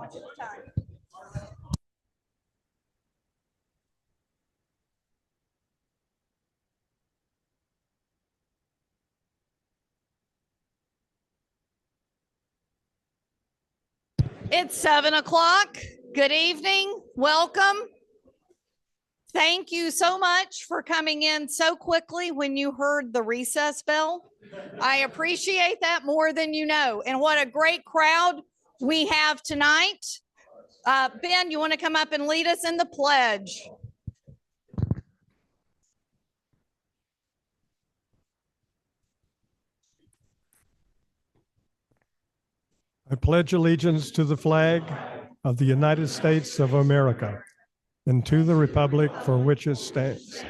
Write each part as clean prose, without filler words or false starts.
Watch it the time. It's 7 o'clock. Good evening. Welcome. Thank you so much for coming in so quickly when you heard the recess bell. I appreciate that more than you know. And what a great crowd we have tonight. Ben, you want to come up and lead us in the pledge? I pledge allegiance to the flag of the United States of America and to the republic for which it stands,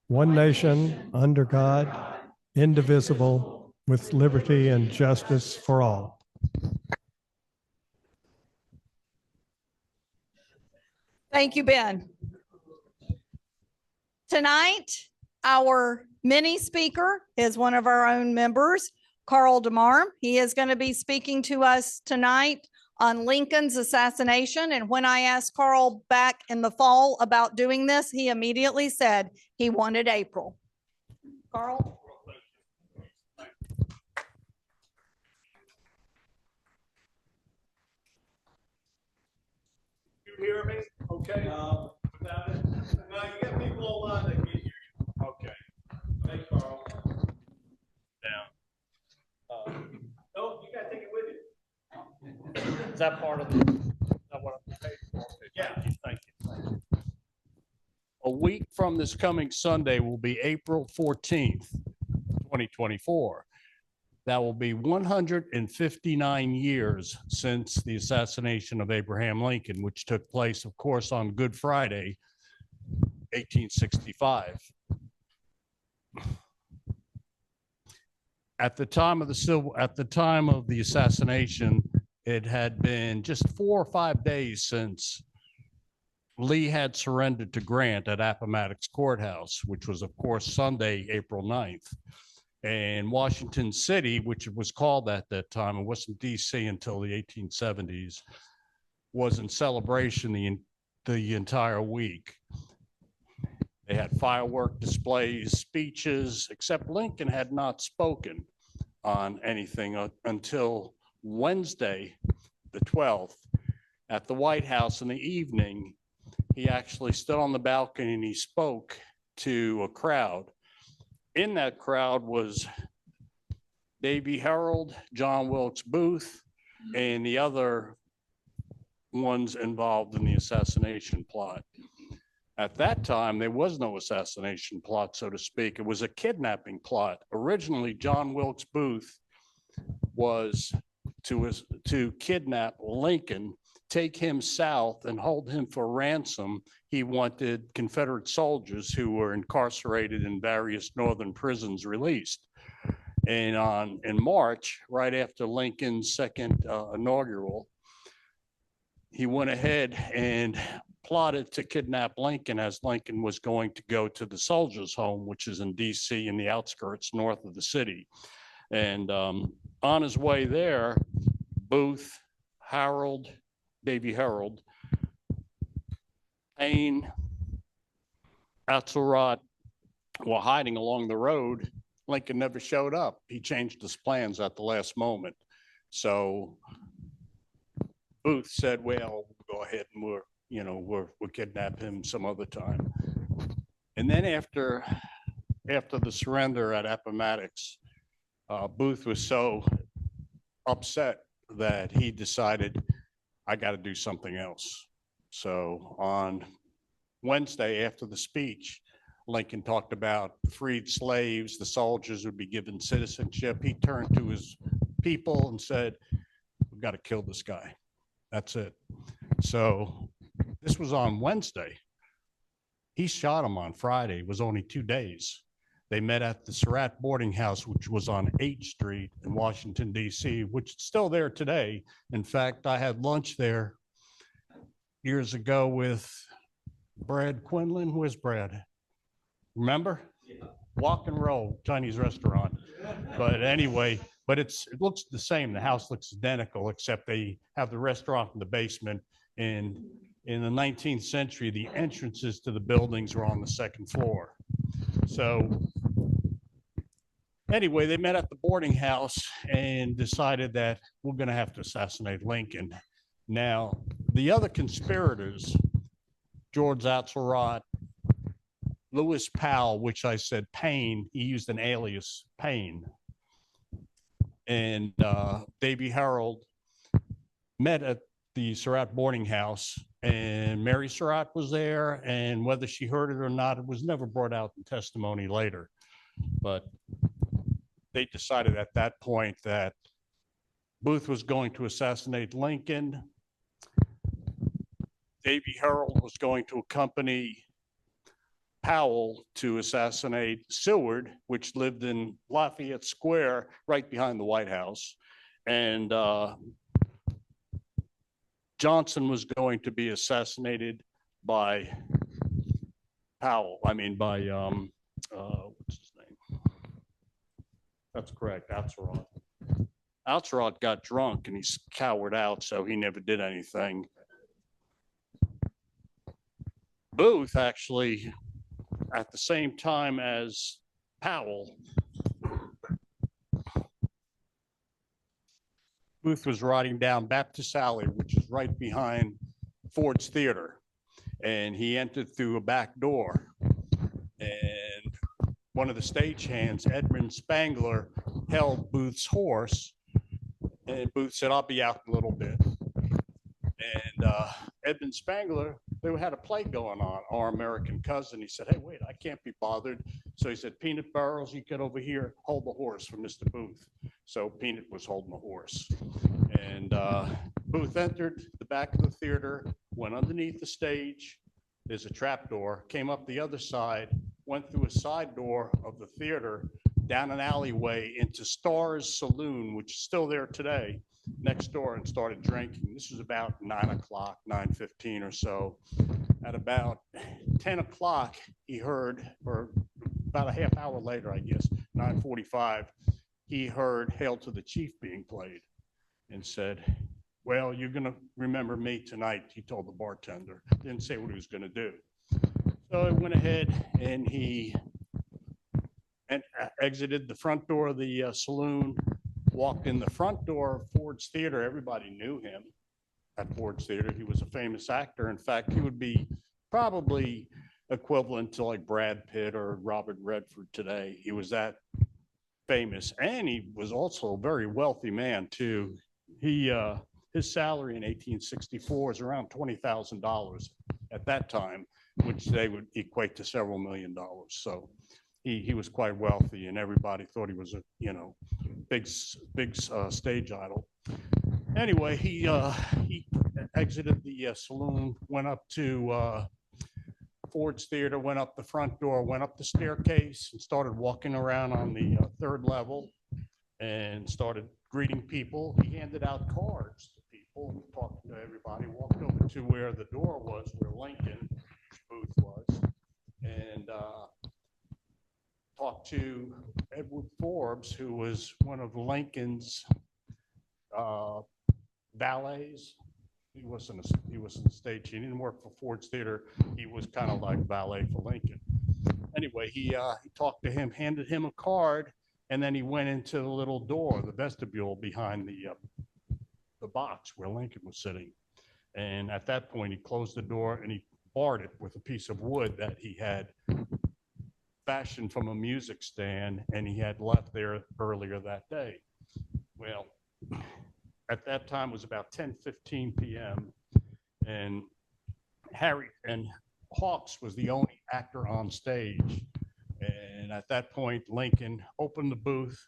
one nation, under God, indivisible, with liberty and justice for all. Thank you, Ben. Tonight, our mini speaker is one of our own members, Carl DeMar. He is going to be speaking to us tonight on Lincoln's assassination. And when I asked Carl back in the fall about doing this, he immediately said he wanted April. Carl? You hear me? Okay. Without it. No, you got people online that can hear you. Okay. Thanks, Carl. Down. No, you gotta take it with you. Is that part of the, is that what I'm paid for? Yeah. Thank you. A week from this coming Sunday will be April 14th, 2024. That will be 159 years since the assassination of Abraham Lincoln, which took place, of course, on Good Friday, 1865. At the time of the assassination, it had been just 4 or 5 days since Lee had surrendered to Grant at Appomattox Courthouse, which was, of course, Sunday, April 9th. And Washington City, which it was called at that time, it wasn't DC until the 1870s, was in celebration the entire week. They had firework displays, speeches, except Lincoln had not spoken on anything until Wednesday, the 12th, at the White House in the evening. He actually stood on the balcony and he spoke to a crowd. In that crowd was Davy Herald, John Wilkes Booth, and the other ones involved in the assassination plot. At that time, there was no assassination plot, so to speak. It was a kidnapping plot. Originally, John Wilkes Booth was to kidnap Lincoln, take him south and hold him for ransom. He wanted Confederate soldiers who were incarcerated in various northern prisons released. And in March, right after Lincoln's second inaugural, he went ahead and plotted to kidnap Lincoln as Lincoln was going to go to the soldiers' home, which is in DC in the outskirts north of the city. And on his way there, Booth, Harold, Davy Herald, Payne, Atzelrod were hiding along the road. Lincoln never showed up. He changed his plans at the last moment. So Booth said, well, we'll go ahead and we'll kidnap him some other time. And then after the surrender at Appomattox, Booth was so upset that he decided, I got to do something else. So on Wednesday after the speech, Lincoln talked about freed slaves, the soldiers would be given citizenship. He turned to his people and said, we've got to kill this guy. That's it. So this was on Wednesday. He shot him on Friday. It was only 2 days. They met at the Surratt boarding house, which was on 8th Street in Washington, D.C., which is still there today. In fact, I had lunch there years ago with Brad Quinlan. Where's Brad? Remember? Yeah. Walk and Roll Chinese restaurant. But anyway, but it looks the same. The house looks identical, except they have the restaurant in the basement. And in the 19th century, the entrances to the buildings were on the second floor. So anyway, they met at the boarding house and decided that we're going to have to assassinate Lincoln. Now, the other conspirators, George Atzerodt, Lewis Powell, which I said Payne, he used an alias, Payne, and Davy Harold met at the Surratt boarding house, and Mary Surratt was there, and whether she heard it or not, it was never brought out in testimony later. But they decided at that point that Booth was going to assassinate Lincoln. Davy Harold was going to accompany Powell to assassinate Seward, which lived in Lafayette Square, right behind the White House. And Johnson was going to be assassinated by Powell. I mean, by, what's his name? That's correct, Atzerodt. Atzerodt got drunk and he cowered out, so he never did anything. Booth actually, at the same time as Powell, Booth was riding down Baptist Alley, which is right behind Ford's Theater. And he entered through a back door. And one of the stagehands, Edmund Spangler, held Booth's horse. And Booth said, "I'll be out in a little bit." And Edmund Spangler, they had a play going on, Our American Cousin. He said, "Hey, wait, I can't be bothered." So he said, "Peanut Barrels, you get over here, hold the horse for Mr. Booth." So Peanut was holding the horse. And Booth entered the back of the theater, went underneath the stage. There's a trap door, came up the other side, went through a side door of the theater, down an alleyway into Star's Saloon, which is still there today, next door, and started drinking. This was about 9 o'clock, 9:15 or so. At about 10 o'clock, he heard, or about a half hour later, I guess, 9:45, he heard Hail to the Chief being played and said, "Well, you're going to remember me tonight," he told the bartender. Didn't say what he was going to do. So he went ahead and he exited the front door of the saloon, walked in the front door of Ford's Theater. Everybody knew him at Ford's Theater. He was a famous actor. In fact, he would be probably equivalent to like Brad Pitt or Robert Redford today. He was that famous, and he was also a very wealthy man too. His salary in 1864 is around $20,000 at that time, which they would equate to several $1,000,000. So he was quite wealthy, and everybody thought he was a big stage idol. Anyway, he exited the saloon, went up to Ford's Theater, went up the front door, went up the staircase, and started walking around on the third level and started greeting people. He handed out cards to people, talked to everybody, walked over to where the door was, where Lincoln's booth was, and talked to Edward Forbes, who was one of Lincoln's valets. He wasn't a stage. He didn't work for Ford's Theater. He was kind of like valet for Lincoln. Anyway, he talked to him, handed him a card, and then he went into the little door, the vestibule behind the box where Lincoln was sitting. And at that point, he closed the door and he barred it with a piece of wood that he had fashioned from a music stand, and he had left there earlier that day. Well, at that time it was about 10:15 p.m. and Hawks was the only actor on stage. And at that point, Lincoln opened the booth,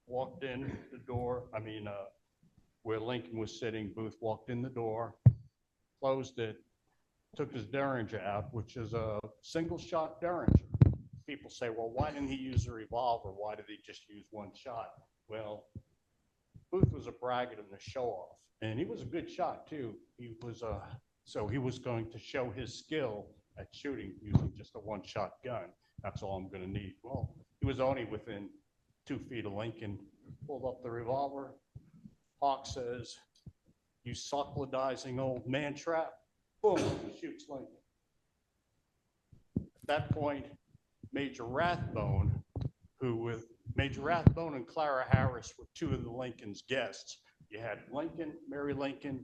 walked in the door. Where Lincoln was sitting, Booth walked in the door, closed it, took his Derringer out, which is a single shot Derringer. People say, well, why didn't he use a revolver? Why did he just use one shot? Well, Booth was a braggart and a show off, and he was a good shot too. So he was going to show his skill at shooting using just a one shot gun. That's all I'm going to need. Well, he was only within 2 feet of Lincoln, pulled up the revolver. Hawk says, "You suckledizing old man trap." Boom, shoots Lincoln. At that point, Major Rathbone, Major Rathbone and Clara Harris were 2 of the Lincoln's guests. You had Lincoln, Mary Lincoln,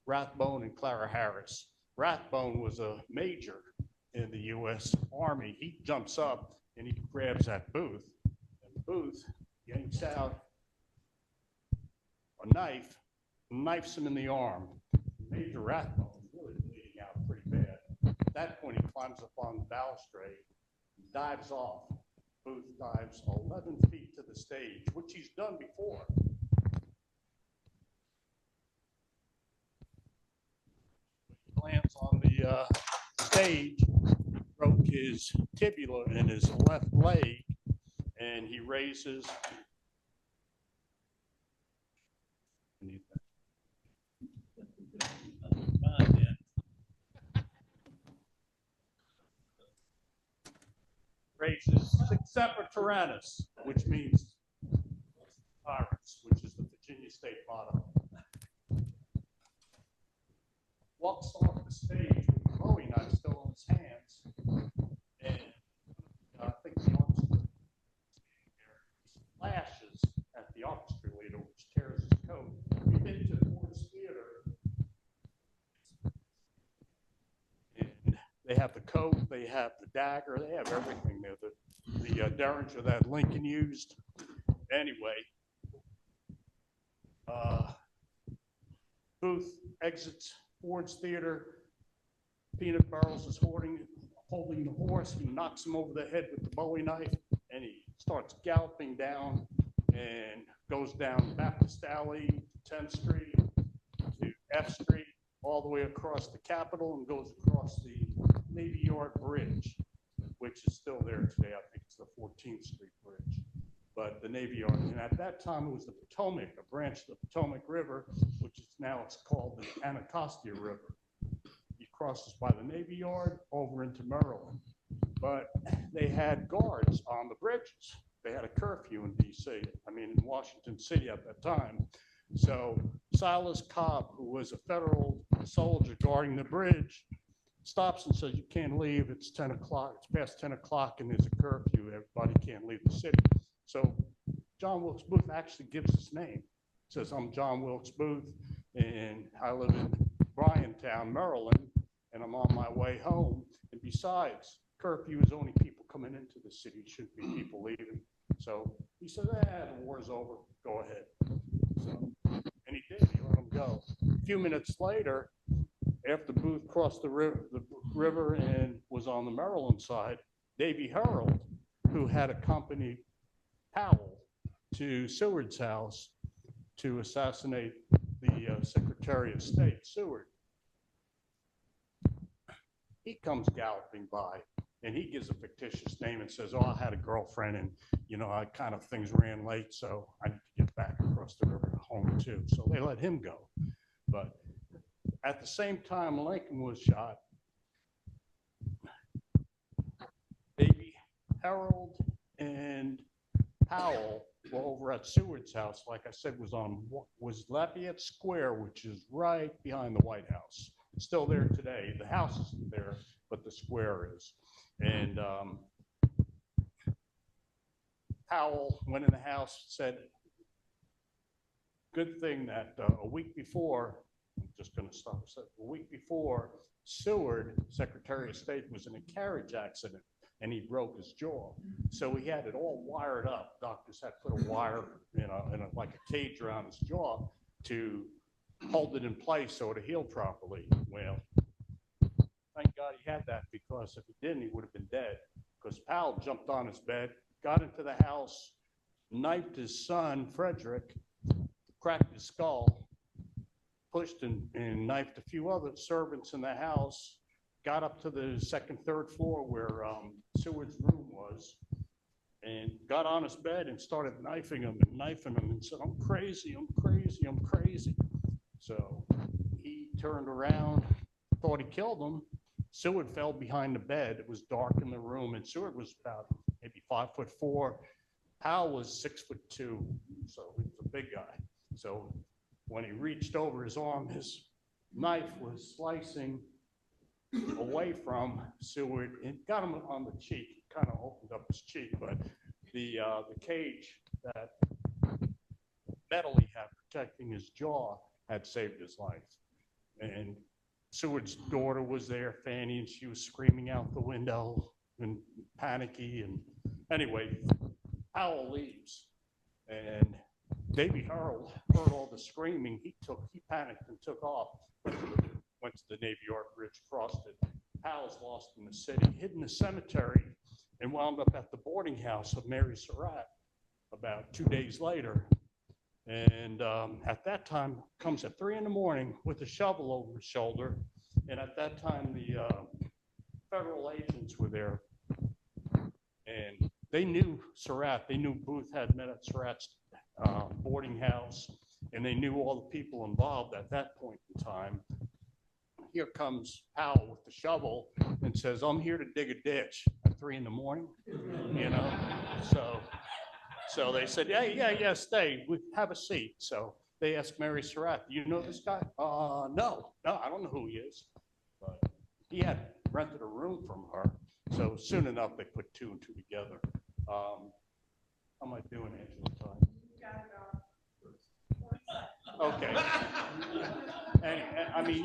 Rathbone, and Clara Harris. Rathbone was a major in the U.S. Army. He jumps up and he grabs that Booth. And Booth yanks out a knife, knifes him in the arm. Major Rathbone is really bleeding out pretty bad. At that point, he climbs up on the balustrade, dives off. Booth dives 11 feet to the stage, which he's done before. He lands on the stage, broke his tibia in his left leg, and he raises. Raises Semper Tyrannis, which means pirates, which is the Virginia state motto. Walks off the stage with the Bowie knife still in his hands, and I think the orchestra slashes at the orchestra leader, which tears his coat. We've been to Ford's Theater, and they have the coat, they have the dagger, they have everything there. The derringer that Lincoln used. Anyway, Booth exits Ford's Theater. Peanut Burles is holding the horse. He knocks him over the head with the Bowie knife, and he starts galloping down and goes down Baptist Alley, 10th Street to F Street, all the way across the Capitol, and goes across the Navy Yard Bridge, which is still there today. I think it's the 14th Street Bridge. But the Navy Yard, and at that time it was the Potomac, a branch of the Potomac River, which is now it's called the Anacostia River. He crosses by the Navy Yard over into Maryland. But they had guards on the bridges. They had a curfew in DC, in Washington City at that time. So Silas Cobb, who was a federal soldier guarding the bridge, stops and says, "You can't leave. It's 10 o'clock. It's past 10 o'clock and there's a curfew. Everybody can't leave the city." So John Wilkes Booth actually gives his name. Says, "I'm John Wilkes Booth and I live in Bryantown, Maryland, and I'm on my way home. And besides, curfew is only people coming into the city. It shouldn't be people leaving." So he said, "The war's over. Go ahead." So, and he did. He let him go. A few minutes later, after Booth crossed the river and was on the Maryland side, Davy Herald, who had accompanied Powell to Seward's house to assassinate the Secretary of State, Seward, he comes galloping by and he gives a fictitious name and says, "Oh, I had a girlfriend and, things ran late, so I need to get back across the river home too." So they let him go. But at the same time Lincoln was shot, Davy Herald and Powell were over at Seward's house. Like I said, was Lafayette Square, which is right behind the White House. It's still there today. The house isn't there, but the square is. And Powell went in the house, said, "Good thing that a week before," I'm just going to stop. A week before, Seward, Secretary of State, was in a carriage accident and he broke his jaw. So he had it all wired up. Doctors had put a wire, like a cage around his jaw to hold it in place so it would heal properly. Well, thank God he had that, because if he didn't, he would have been dead. Because Powell jumped on his bed, got into the house, knifed his son, Frederick, cracked his skull, pushed and knifed a few other servants in the house, got up to the second, third floor where Seward's room was, and got on his bed and started knifing him and said, "I'm crazy, I'm crazy, I'm crazy." So he turned around, thought he killed him. Seward fell behind the bed. It was dark in the room, and Seward was about maybe 5'4". Hal was 6'2", so he was a big guy. So when he reached over his arm, his knife was slicing away from Seward and got him on the cheek. It kind of opened up his cheek, but the cage, that metal he had protecting his jaw, had saved his life. And Seward's daughter was there, Fanny, and she was screaming out the window and panicky. And anyway, Howell leaves, and Davy Harold heard all the screaming. He panicked and took off. Went to the Navy Yard Bridge, crossed it. Howell's lost in the city, hid in the cemetery, and wound up at the boarding house of Mary Surratt about 2 days later. And at that time, comes at 3 a.m. with a shovel over his shoulder. And at that time, the federal agents were there. And they knew Surratt. They knew Booth had met at Surratt's boarding house. And they knew all the people involved at that point in time. Here comes Powell with the shovel and says, "I'm here to dig a ditch at 3 a.m, you know? So they said, yeah, stay, we have a seat. So they asked Mary Surratt, "Do you know this guy?" No, I don't know who he is. But he had rented a room from her. So soon enough, they put 2 and 2 together. How am I doing, Angela? Time? Okay. And I mean,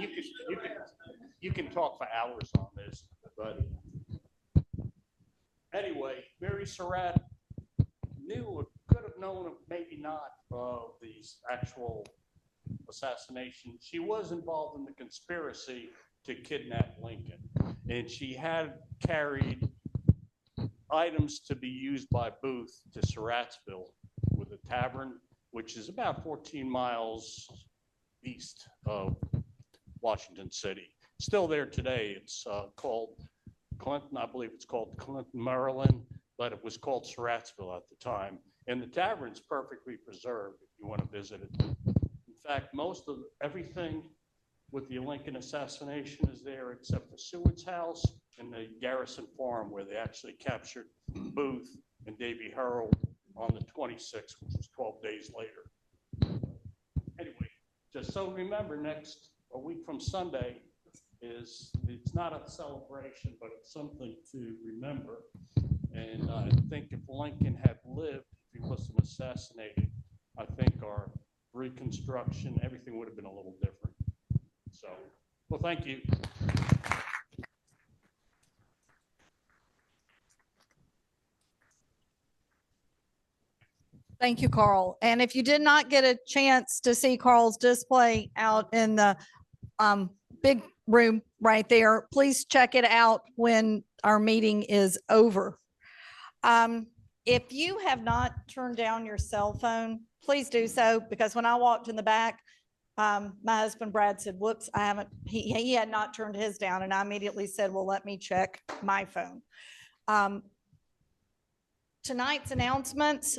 you can talk for hours on this, but anyway, Mary Surratt knew or could have known, or maybe not, of the actual assassination. She was involved in the conspiracy to kidnap Lincoln, and she had carried items to be used by Booth to Surrattsville with a tavern, which is about 14 miles east of Washington City. Still there today. It's called Clinton, I believe it's called Clinton, Maryland, but it was called Surrattsville at the time. And the tavern's perfectly preserved if you want to visit it. In fact, most of everything with the Lincoln assassination is there except for Seward's house and the Garrison Farm, where they actually captured Booth and Davy Harold on the 26th, which was 12 days later. Anyway, just so remember, a week from Sunday, it's not a celebration, but it's something to remember. And I think if Lincoln had lived, if he wasn't assassinated, I think our Reconstruction, everything would have been a little different. So, well, thank you. Thank you, Carl. And if you did not get a chance to see Carl's display out in the big room right there, please check it out when our meeting is over. If you have not turned down your cell phone, please do so, because when I walked in the back, my husband Brad said, "Whoops, I haven't," he had not turned his down. And I immediately said, "Well, let me check my phone." Tonight's announcements.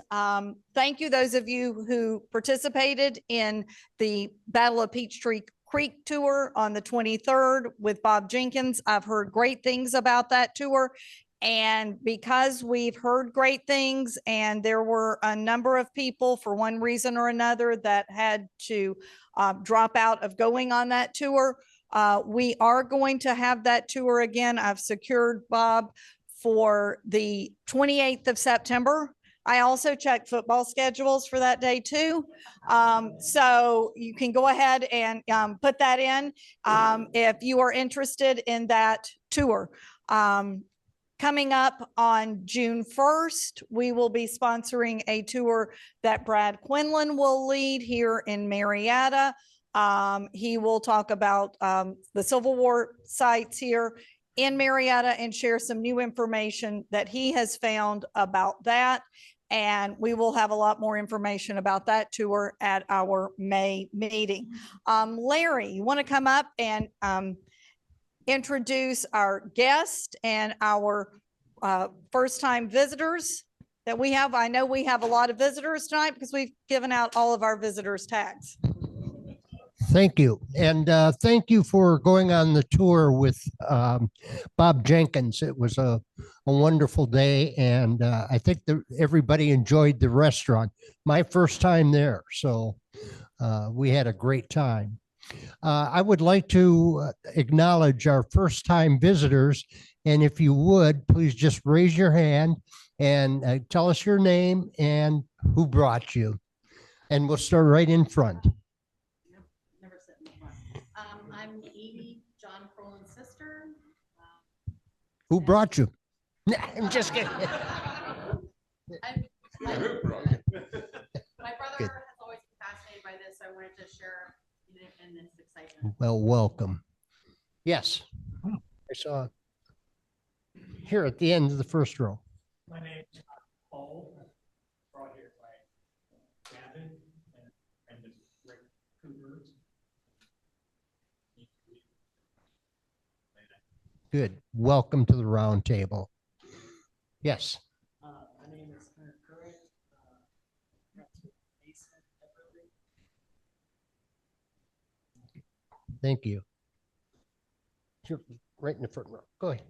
Thank you, those of you who participated in the Battle of Peachtree Creek tour on the 23rd with Bob Jenkins. I've heard great things about that tour. And because we've heard great things and there were a number of people for one reason or another that had to drop out of going on that tour, we are going to have that tour again. I've secured Bob for the 28th of September. I also checked football schedules for that day too. So you can go ahead and put that in if you are interested in that tour. Coming up on June 1st, we will be sponsoring a tour that Brad Quinlan will lead here in Marietta. He will talk about the Civil War sites here in Marietta and share some new information that he has found about that. And we will have a lot more information about that tour at our May meeting. Larry, you want to come up and introduce our guest and our first-time visitors that we have? I know we have a lot of visitors tonight because we've given out all of our visitors tags. Thank you. And thank you for going on the tour with Bob Jenkins. It was a wonderful day, and I think that everybody enjoyed the restaurant. My first time there, so we had a great time. I would like to acknowledge our first-time visitors, and if you would, please just raise your hand and tell us your name and who brought you. And we'll start right in front. Never sit in the front. I'm Amy, John Crowland's sister. Who brought you? I'm just kidding. My brother Good. has always been fascinated by this. I wanted to share in this excitement. Well, welcome. Yes, I saw here at the end of the first row. My name is Paul, brought here by Gavin and Rick Cooper. Good. Welcome to the round table. Yes. My name is Hunter Curran. Thank you. Here, right in the front row. Go ahead.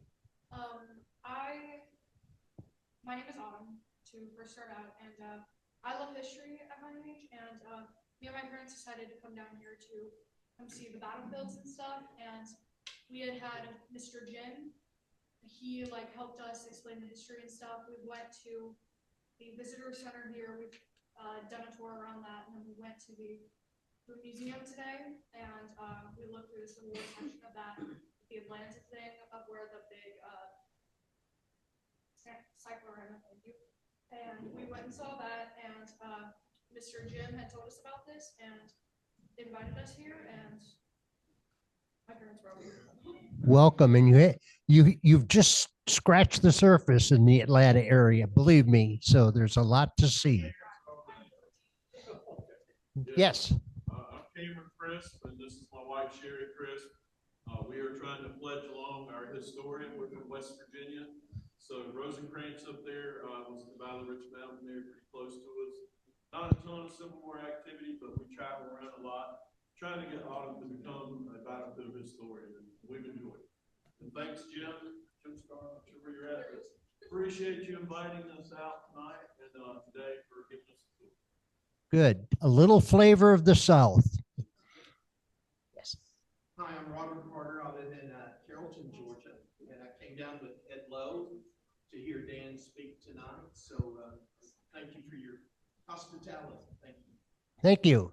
My name is Autumn, to first start out, and I love history at my age, and me and my parents decided to come down here to come see the battlefields and stuff, and we had Mr. Jim. He helped us explain the history and stuff. We went to the visitor center here. We've done a tour around that, and then we went to the museum today, and we looked through the Civil War section of that, the Atlantic thing of where the big cyclorama, thank you. And we went and saw that, and Mr. Jim had told us about this and invited us here, and my parents were over here. Welcome, and you've just scratched the surface in the Atlanta area, believe me. So there's a lot to see. Yes. I'm Cameron Crisp, and this is my wife Sherry Crisp. We are trying to pledge along our historian. We're from West Virginia. So Rosecrans up there was the Valley Ridge Mountain there, pretty close to us. Not a ton of Civil War activity, but we travel around a lot, trying to get Autumn to become a battlefield historian, and we've enjoyed it. And thanks, Jim Star, I'm not sure where you're at, but appreciate you inviting us out tonight and today for giving us a tour. Good. A little flavor of the South. Yes. Hi, I'm Robert Carter. I live in Carrollton, Georgia, and I came down with Ed Lowe to hear Dan speak tonight. So thank you for your hospitality. Thank you. Thank you.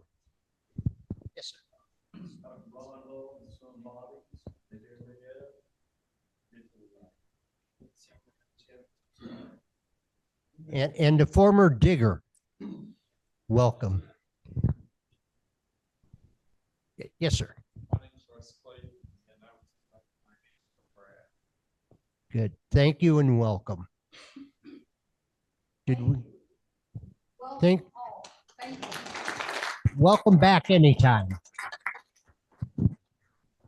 Yes, sir. And a former digger. Welcome. Yes, sir. My name is Russ Clayton, and I was my name is Bragg. Good. Thank you and welcome. Did we think? Welcome back anytime.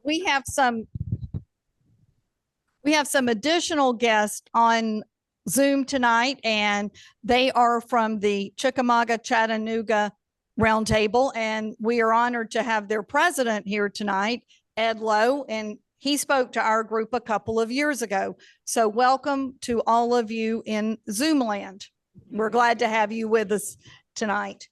We have some additional guests on Zoom tonight, and they are from the Chickamauga Chattanooga Roundtable, and we are honored to have their president here tonight, Ed Lowe, and he spoke to our group a couple of years ago. So welcome to all of you in Zoom land. We're glad to have you with us tonight.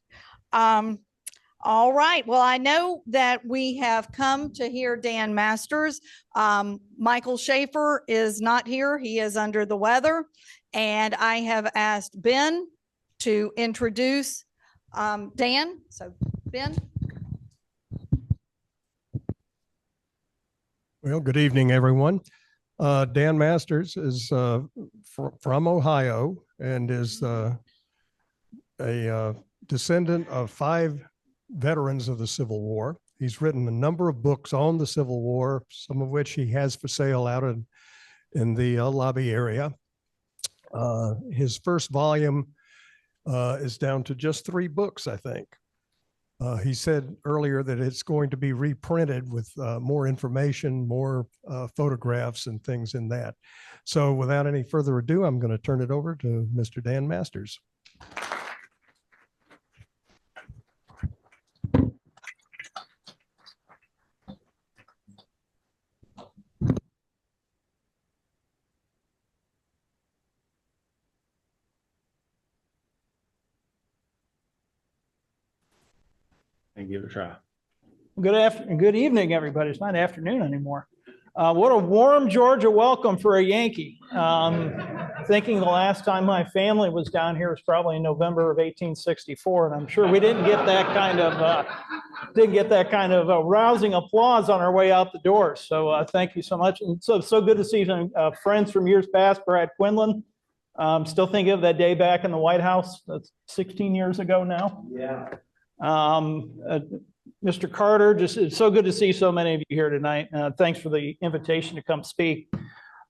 All right. Well, I know that we have come to hear Dan Masters. Michael Schaefer is not here. He is under the weather. And I have asked Ben to introduce Dan. So, Ben. Well, good evening, everyone. Dan Masters is from Ohio and is a descendant of 5 veterans of the Civil War. He's written a number of books on the Civil War, some of which he has for sale out in the lobby area. His first volume is down to just 3 books, I think. He said earlier that it's going to be reprinted with more information, more photographs and things in that. So without any further ado, I'm going to turn it over to Mr. Dan Masters. and give it a try. Good evening, everybody. It's not afternoon anymore. What a warm Georgia welcome for a Yankee. Thinking the last time my family was down here was probably in November of 1864, and I'm sure we didn't get that kind of rousing applause on our way out the door. So thank you so much. And so good to see some friends from years past. Brad Quinlan. Still thinking of that day back in the White House. That's 16 years ago now. Yeah. Mr. Carter, just it's so good to see so many of you here tonight. Thanks for the invitation to come speak.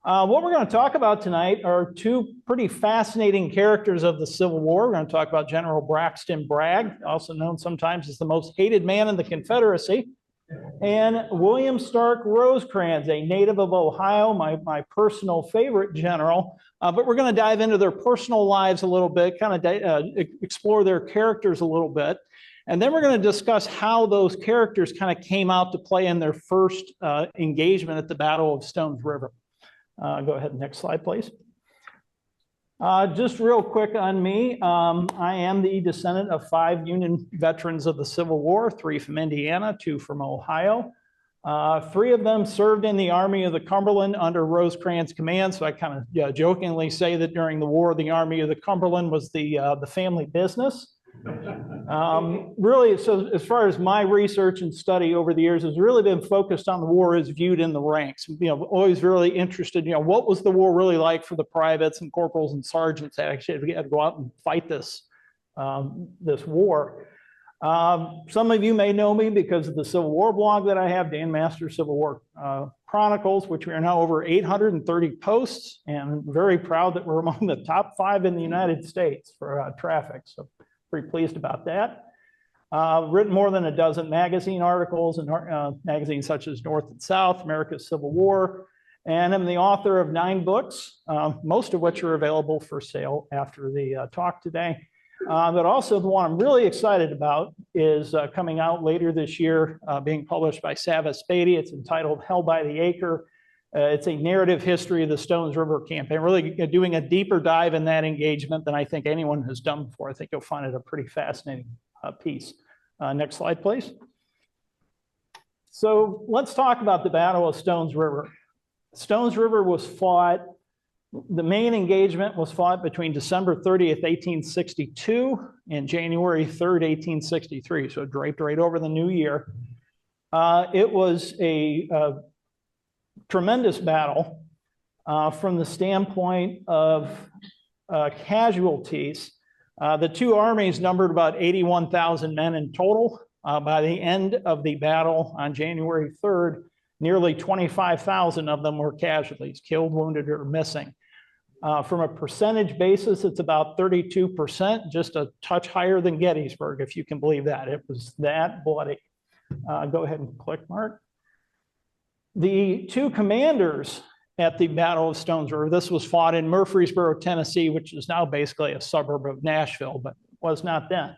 What we're going to talk about tonight are two pretty fascinating characters of the Civil War. We're going to talk about General Braxton Bragg, also known sometimes as the most hated man in the Confederacy, and William Stark Rosecrans, a native of Ohio, my personal favorite general. But we're going to dive into their personal lives a little bit, kind of explore their characters a little bit. And then we're going to discuss how those characters kind of came out to play in their first engagement at the Battle of Stones River. Go ahead, next slide, please. Just real quick on me, I am the descendant of 5 Union veterans of the Civil War, 3 from Indiana, 2 from Ohio. 3 of them served in the Army of the Cumberland under Rosecrans' command. So I kind of jokingly say that during the war, the Army of the Cumberland was the family business. Really, so as far as my research and study over the years has really been focused on the war as viewed in the ranks. Always really interested, what was the war really like for the privates and corporals and sergeants that actually had to go out and fight this war. Some of you may know me because of the Civil War blog that I have, Dan Master Civil War Chronicles, which we are now over 830 posts, and very proud that we're among the top 5 in the United States for traffic. So pretty pleased about that. Written more than a dozen magazine articles in magazines such as North and South, America's Civil War, and I'm the author of 9 books, most of which are available for sale after the talk today. But also the one I'm really excited about is coming out later this year, being published by Savas Spady. It's entitled Hell by the Acre. It's a narrative history of the Stones River campaign, really doing a deeper dive in that engagement than I think anyone has done before. I think you'll find it a pretty fascinating piece. Next slide, please. So let's talk about the Battle of Stones River. Stones River was fought, the main engagement was fought between December 30th, 1862 and January 3rd, 1863. So it draped right over the new year. It was a tremendous battle from the standpoint of casualties. The 2 armies numbered about 81,000 men in total. By the end of the battle on January 3rd, nearly 25,000 of them were casualties, killed, wounded, or missing. From a percentage basis, it's about 32%, just a touch higher than Gettysburg, if you can believe that. It was that bloody. Go ahead and click, Mark. The 2 commanders at the Battle of Stones River, this was fought in Murfreesboro, Tennessee, which is now basically a suburb of Nashville, but was not then.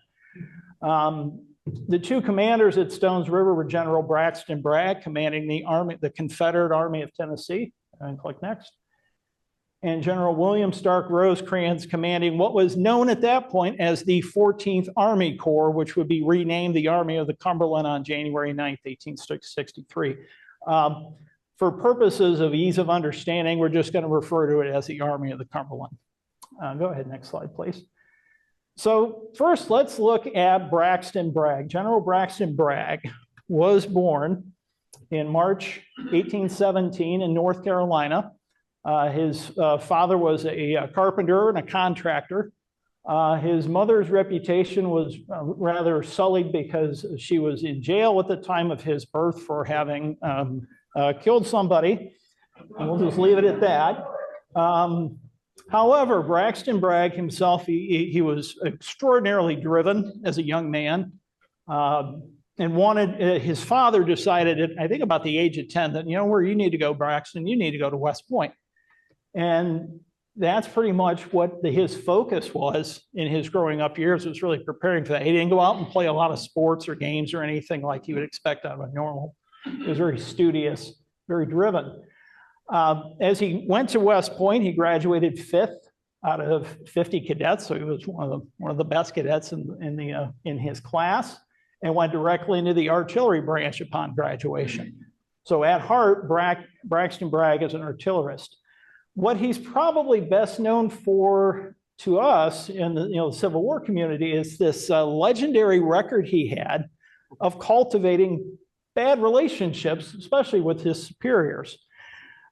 The 2 commanders at Stones River were General Braxton Bragg, commanding the Army, the Confederate Army of Tennessee, and click next, and General William Stark Rosecrans, commanding what was known at that point as the 14th Army Corps, which would be renamed the Army of the Cumberland on January 9th, 1863. For purposes of ease of understanding, we're just going to refer to it as the Army of the Cumberland. Go ahead, next slide, please. So first, let's look at Braxton Bragg. General Braxton Bragg was born in March 1817 in North Carolina. His father was a carpenter and a contractor. His mother's reputation was rather sullied because she was in jail at the time of his birth for having killed somebody. And we'll just leave it at that. However, Braxton Bragg himself, he was extraordinarily driven as a young man, and wanted, his father decided, I think about the age of 10, that, where you need to go, Braxton, you need to go to West Point. And that's pretty much what his focus was in his growing up years, was really preparing for that. He didn't go out and play a lot of sports or games or anything like you would expect out of a normal. He was very studious, very driven. As he went to West Point, he graduated 5th out of 50 cadets, so he was one of the best cadets in his class. and went directly into the artillery branch upon graduation. So at heart, Braxton Bragg is an artillerist. What he's probably best known for to us in the Civil War community is this legendary record he had of cultivating bad relationships, especially with his superiors.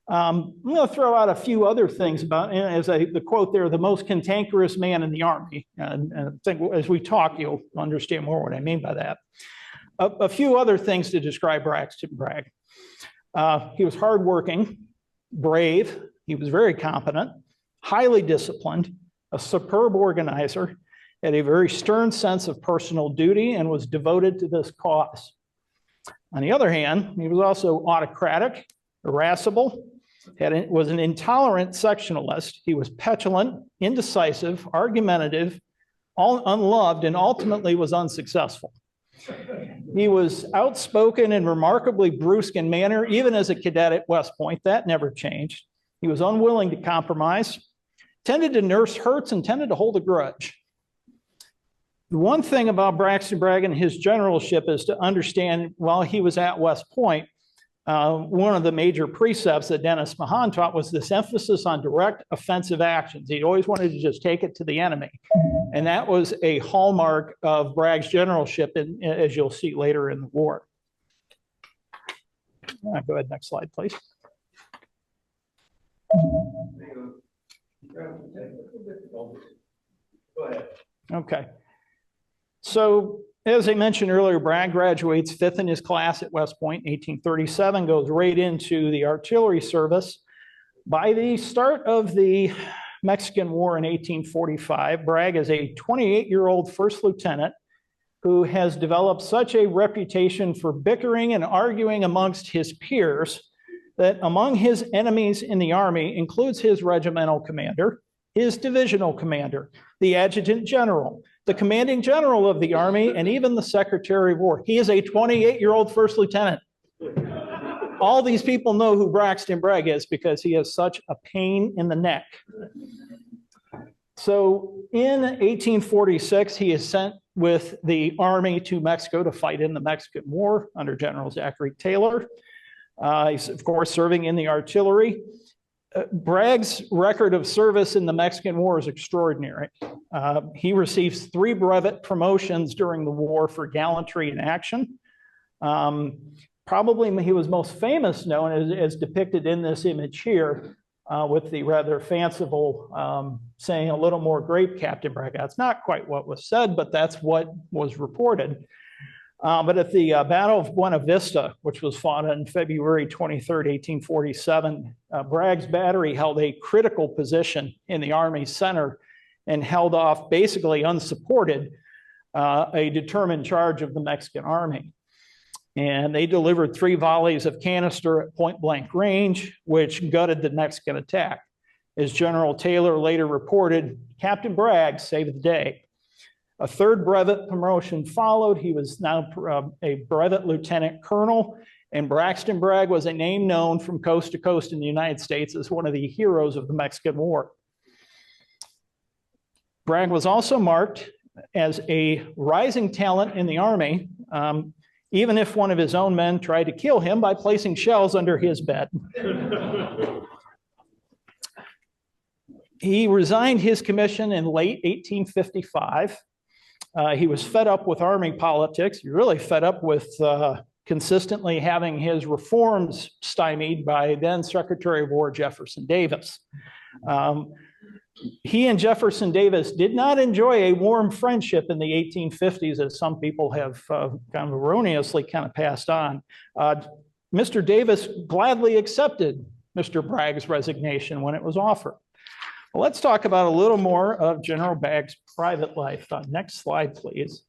I'm going to throw out a few other things about, the quote there, the most cantankerous man in the Army. And I think as we talk, you'll understand more what I mean by that. A few other things to describe Braxton Bragg. He was hardworking, brave, he was very competent, highly disciplined, a superb organizer, had a very stern sense of personal duty, and was devoted to this cause. On the other hand, he was also autocratic, irascible, was an intolerant sectionalist. He was petulant, indecisive, argumentative, unloved, and ultimately was unsuccessful. He was outspoken and remarkably brusque in manner, even as a cadet at West Point. That never changed. He was unwilling to compromise, tended to nurse hurts, and tended to hold a grudge. The one thing about Braxton Bragg and his generalship is to understand while he was at West Point, one of the major precepts that Dennis Mahan taught was this emphasis on direct offensive actions. He always wanted to just take it to the enemy. And that was a hallmark of Bragg's generalship, as you'll see later in the war. Go ahead, next slide, please. Go ahead. Okay. So, as I mentioned earlier, Bragg graduates 5th in his class at West Point in 1837, goes right into the artillery service. By the start of the Mexican War in 1845, Bragg is a 28-year-old first lieutenant who has developed such a reputation for bickering and arguing amongst his peers that among his enemies in the Army includes his regimental commander, his divisional commander, the adjutant general, the commanding general of the Army, and even the Secretary of War. He is a 28-year-old first lieutenant. All these people know who Braxton Bragg is because he is such a pain in the neck. So in 1846, he is sent with the Army to Mexico to fight in the Mexican War under General Zachary Taylor. He's, of course, serving in the artillery. Bragg's record of service in the Mexican War is extraordinary. He receives 3 brevet promotions during the war for gallantry in action. Probably he was most famous known as depicted in this image here with the rather fanciful saying, "A little more grape, Captain Bragg." That's not quite what was said, but that's what was reported. But at the Battle of Buena Vista, which was fought on February 23rd, 1847, Bragg's battery held a critical position in the Army's center and held off, basically unsupported, a determined charge of the Mexican Army. And they delivered 3 volleys of canister at point-blank range, which gutted the Mexican attack. As General Taylor later reported, Captain Bragg saved the day. A 3rd brevet promotion followed. He was now a brevet lieutenant colonel, and Braxton Bragg was a name known from coast to coast in the United States as one of the heroes of the Mexican War. Bragg was also marked as a rising talent in the Army, even if one of his own men tried to kill him by placing shells under his bed. He resigned his commission in late 1855. He was fed up with Army politics. He really fed up with consistently having his reforms stymied by then Secretary of War Jefferson Davis. He and Jefferson Davis did not enjoy a warm friendship in the 1850s, as some people have kind of erroneously kind of passed on. Mr. Davis gladly accepted Mr. Bragg's resignation when it was offered. Well, let's talk about a little more of General Bragg's private life. Next slide, please.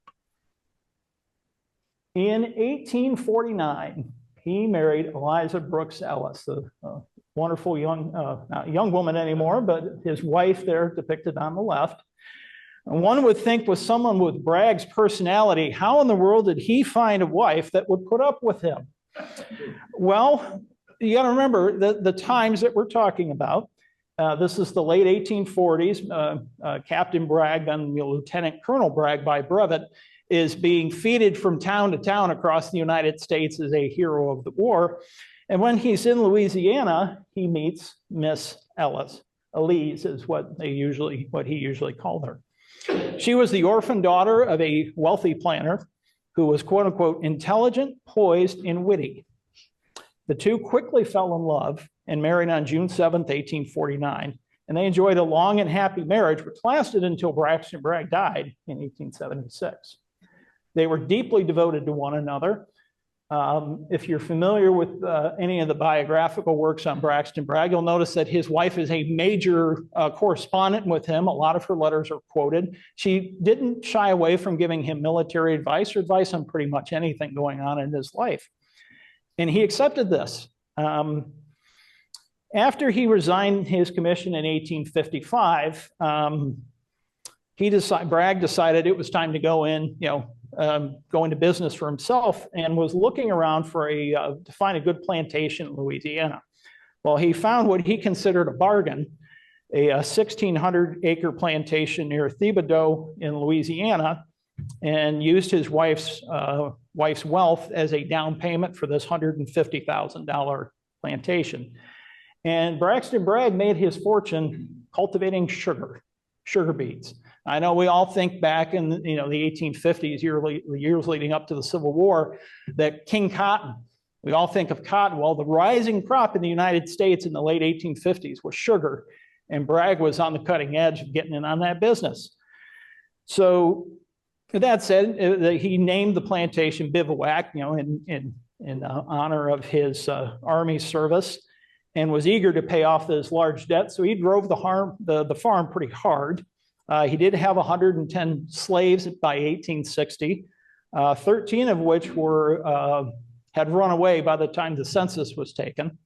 In 1849, he married Eliza Brooks Ellis, a wonderful young, not a young woman anymore, but his wife there depicted on the left. And one would think with someone with Bragg's personality, how in the world did he find a wife that would put up with him? Well, you got to remember the times that we're talking about. This is the late 1840s. Captain Bragg, then Lieutenant Colonel Bragg by brevet, is being feted from town to town across the United States as a hero of the war. And when he's in Louisiana, he meets Miss Ellis. Elise is what he usually called her. She was the orphan daughter of a wealthy planter who was, quote unquote, intelligent, poised, and witty. The two quickly fell in love and married on June 7th, 1849. And they enjoyed a long and happy marriage, which lasted until Braxton Bragg died in 1876. They were deeply devoted to one another. If you're familiar with any of the biographical works on Braxton Bragg, you'll notice that his wife is a major correspondent with him. A lot of her letters are quoted. She didn't shy away from giving him military advice or advice on pretty much anything going on in his life. And he accepted this. After he resigned his commission in 1855, Bragg decided it was time to go into business for himself, and was looking around to find a good plantation in Louisiana. Well, he found what he considered a bargain, a 1,600-acre plantation near Thibodaux in Louisiana, and used his wife's wealth as a down payment for this $150,000 plantation. And Braxton Bragg made his fortune cultivating sugar beets. I know we all think back in the 1850s, the years leading up to the Civil War, that King Cotton, we all think of cotton. Well, the rising crop in the United States in the late 1850s was sugar, and Bragg was on the cutting edge of getting in on that business. So with that said, he named the plantation Bivouac, in honor of his Army service, and was eager to pay off this large debt. So he drove the farm pretty hard. He did have 110 slaves by 1860, 13 of which had run away by the time the census was taken.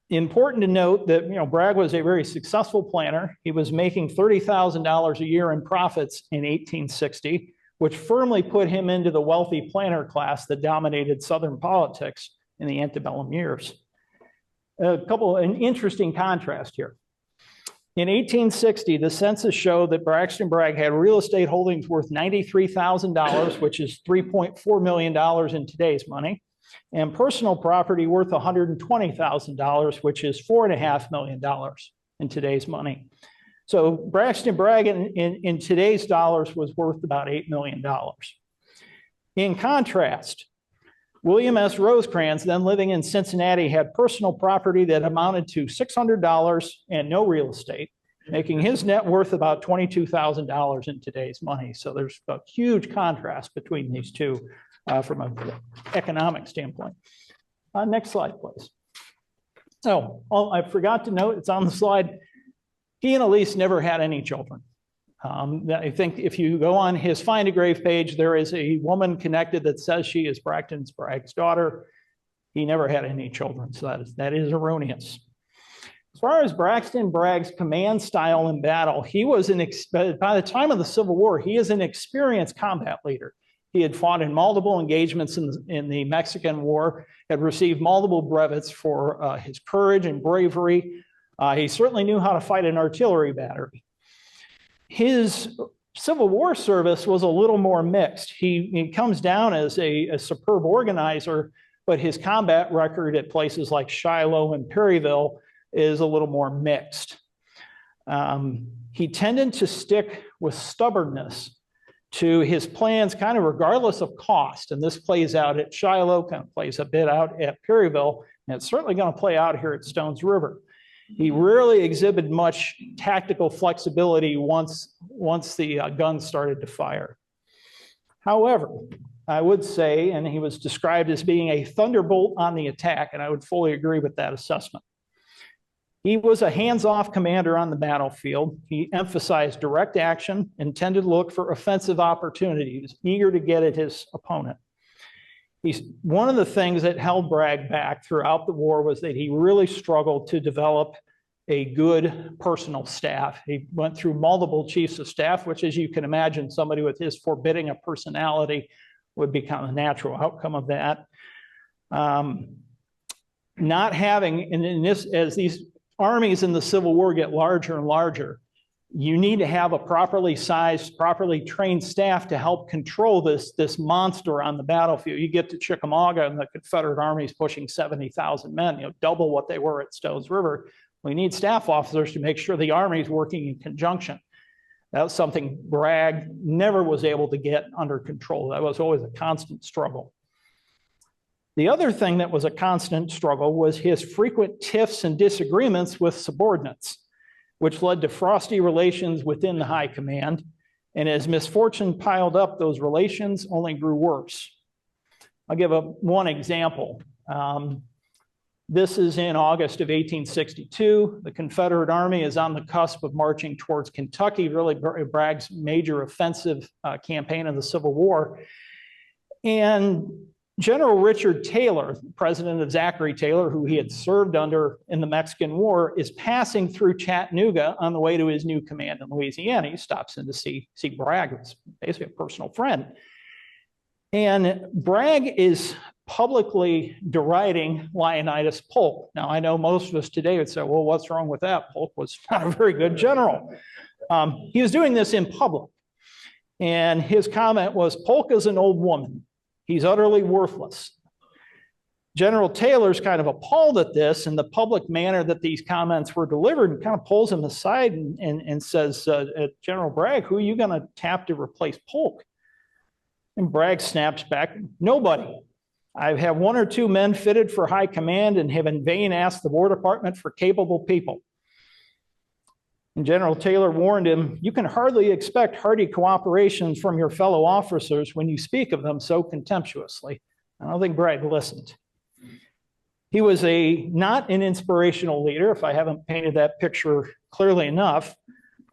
Important to note that Bragg was a very successful planter. He was making $30,000 a year in profits in 1860, which firmly put him into the wealthy planter class that dominated Southern politics in the antebellum years. An interesting contrast here. In 1860, the census showed that Braxton Bragg had real estate holdings worth $93,000, which is $3.4 million in today's money, and personal property worth $120,000, which is $4.5 million in today's money. So Braxton Bragg in today's dollars was worth about $8 million. In contrast, William S. Rosecrans, then living in Cincinnati, had personal property that amounted to $600 and no real estate, making his net worth about $22,000 in today's money. So there's a huge contrast between these two from an economic standpoint. Next slide, please. So I forgot to note, it's on the slide, he and Elise never had any children. I think if you go on his Find a Grave page, there is a woman connected that says she is Braxton Bragg's daughter. He never had any children, so that is erroneous. As far as Braxton Bragg's command style in battle, he was by the time of the Civil War, he is an experienced combat leader. He had fought in multiple engagements in the Mexican War, had received multiple brevets for his courage and bravery. He certainly knew how to fight an artillery battery. His Civil War service was a little more mixed. He comes down as a superb organizer, but his combat record at places like Shiloh and Perryville is a little more mixed. He tended to stick with stubbornness to his plans, kind of regardless of cost. And this plays out at Shiloh, kind of plays a bit out at Perryville, and it's certainly going to play out here at Stones River. He rarely exhibited much tactical flexibility once the guns started to fire. However, I would say, and he was described as being a thunderbolt on the attack, and I would fully agree with that assessment. He was a hands-off commander on the battlefield. He emphasized direct action, intended to look for offensive opportunities, eager to get at his opponent. One of the things that held Bragg back throughout the war was that he really struggled to develop a good personal staff. He went through multiple chiefs of staff, which, as you can imagine, somebody with his forbidding a personality would become a natural outcome of that. Not having, as these armies in the Civil War get larger and larger, You need to have a properly sized, properly trained staff to help control this monster on the battlefield. You get to Chickamauga and the Confederate Army is pushing 70,000 men, double what they were at Stones River. We need staff officers to make sure the Army is working in conjunction. That was something Bragg never was able to get under control. That was always a constant struggle. The other thing that was a constant struggle was his frequent tiffs and disagreements with subordinates, which led to frosty relations within the high command. And as misfortune piled up, those relations only grew worse. I'll give one example. This is in August of 1862. The Confederate Army is on the cusp of marching towards Kentucky, really Bragg's major offensive campaign of the Civil War. And General Richard Taylor, president of Zachary Taylor, who he had served under in the Mexican War, is passing through Chattanooga on the way to his new command in Louisiana. He stops in to see Bragg, who's basically a personal friend. And Bragg is publicly deriding Leonidas Polk. Now, I know most of us today would say, well, what's wrong with that? Polk was not a very good general. He was doing this in public. And his comment was, Polk is an old woman. He's utterly worthless. General Taylor's kind of appalled at this and the public manner that these comments were delivered, and kind of pulls him aside and says, General Bragg, who are you going to tap to replace Polk? And Bragg snaps back, nobody. I have one or two men fitted for high command and have in vain asked the War Department for capable people. And General Taylor warned him, you can hardly expect hearty cooperation from your fellow officers when you speak of them so contemptuously. I don't think Bragg listened. He was not an inspirational leader, if I haven't painted that picture clearly enough.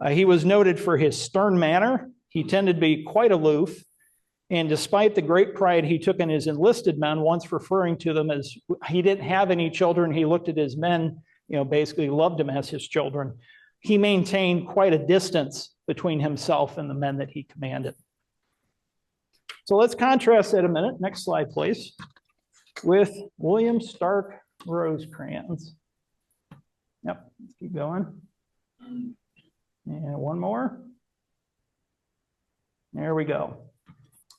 He was noted for his stern manner. He tended to be quite aloof. And despite the great pride he took in his enlisted men, once referring to them as, he didn't have any children, he looked at his men, basically loved them as his children. He maintained quite a distance between himself and the men that he commanded. So let's contrast that a minute. Next slide, please. With William Stark Rosecrans. Yep, let's keep going. And one more. There we go.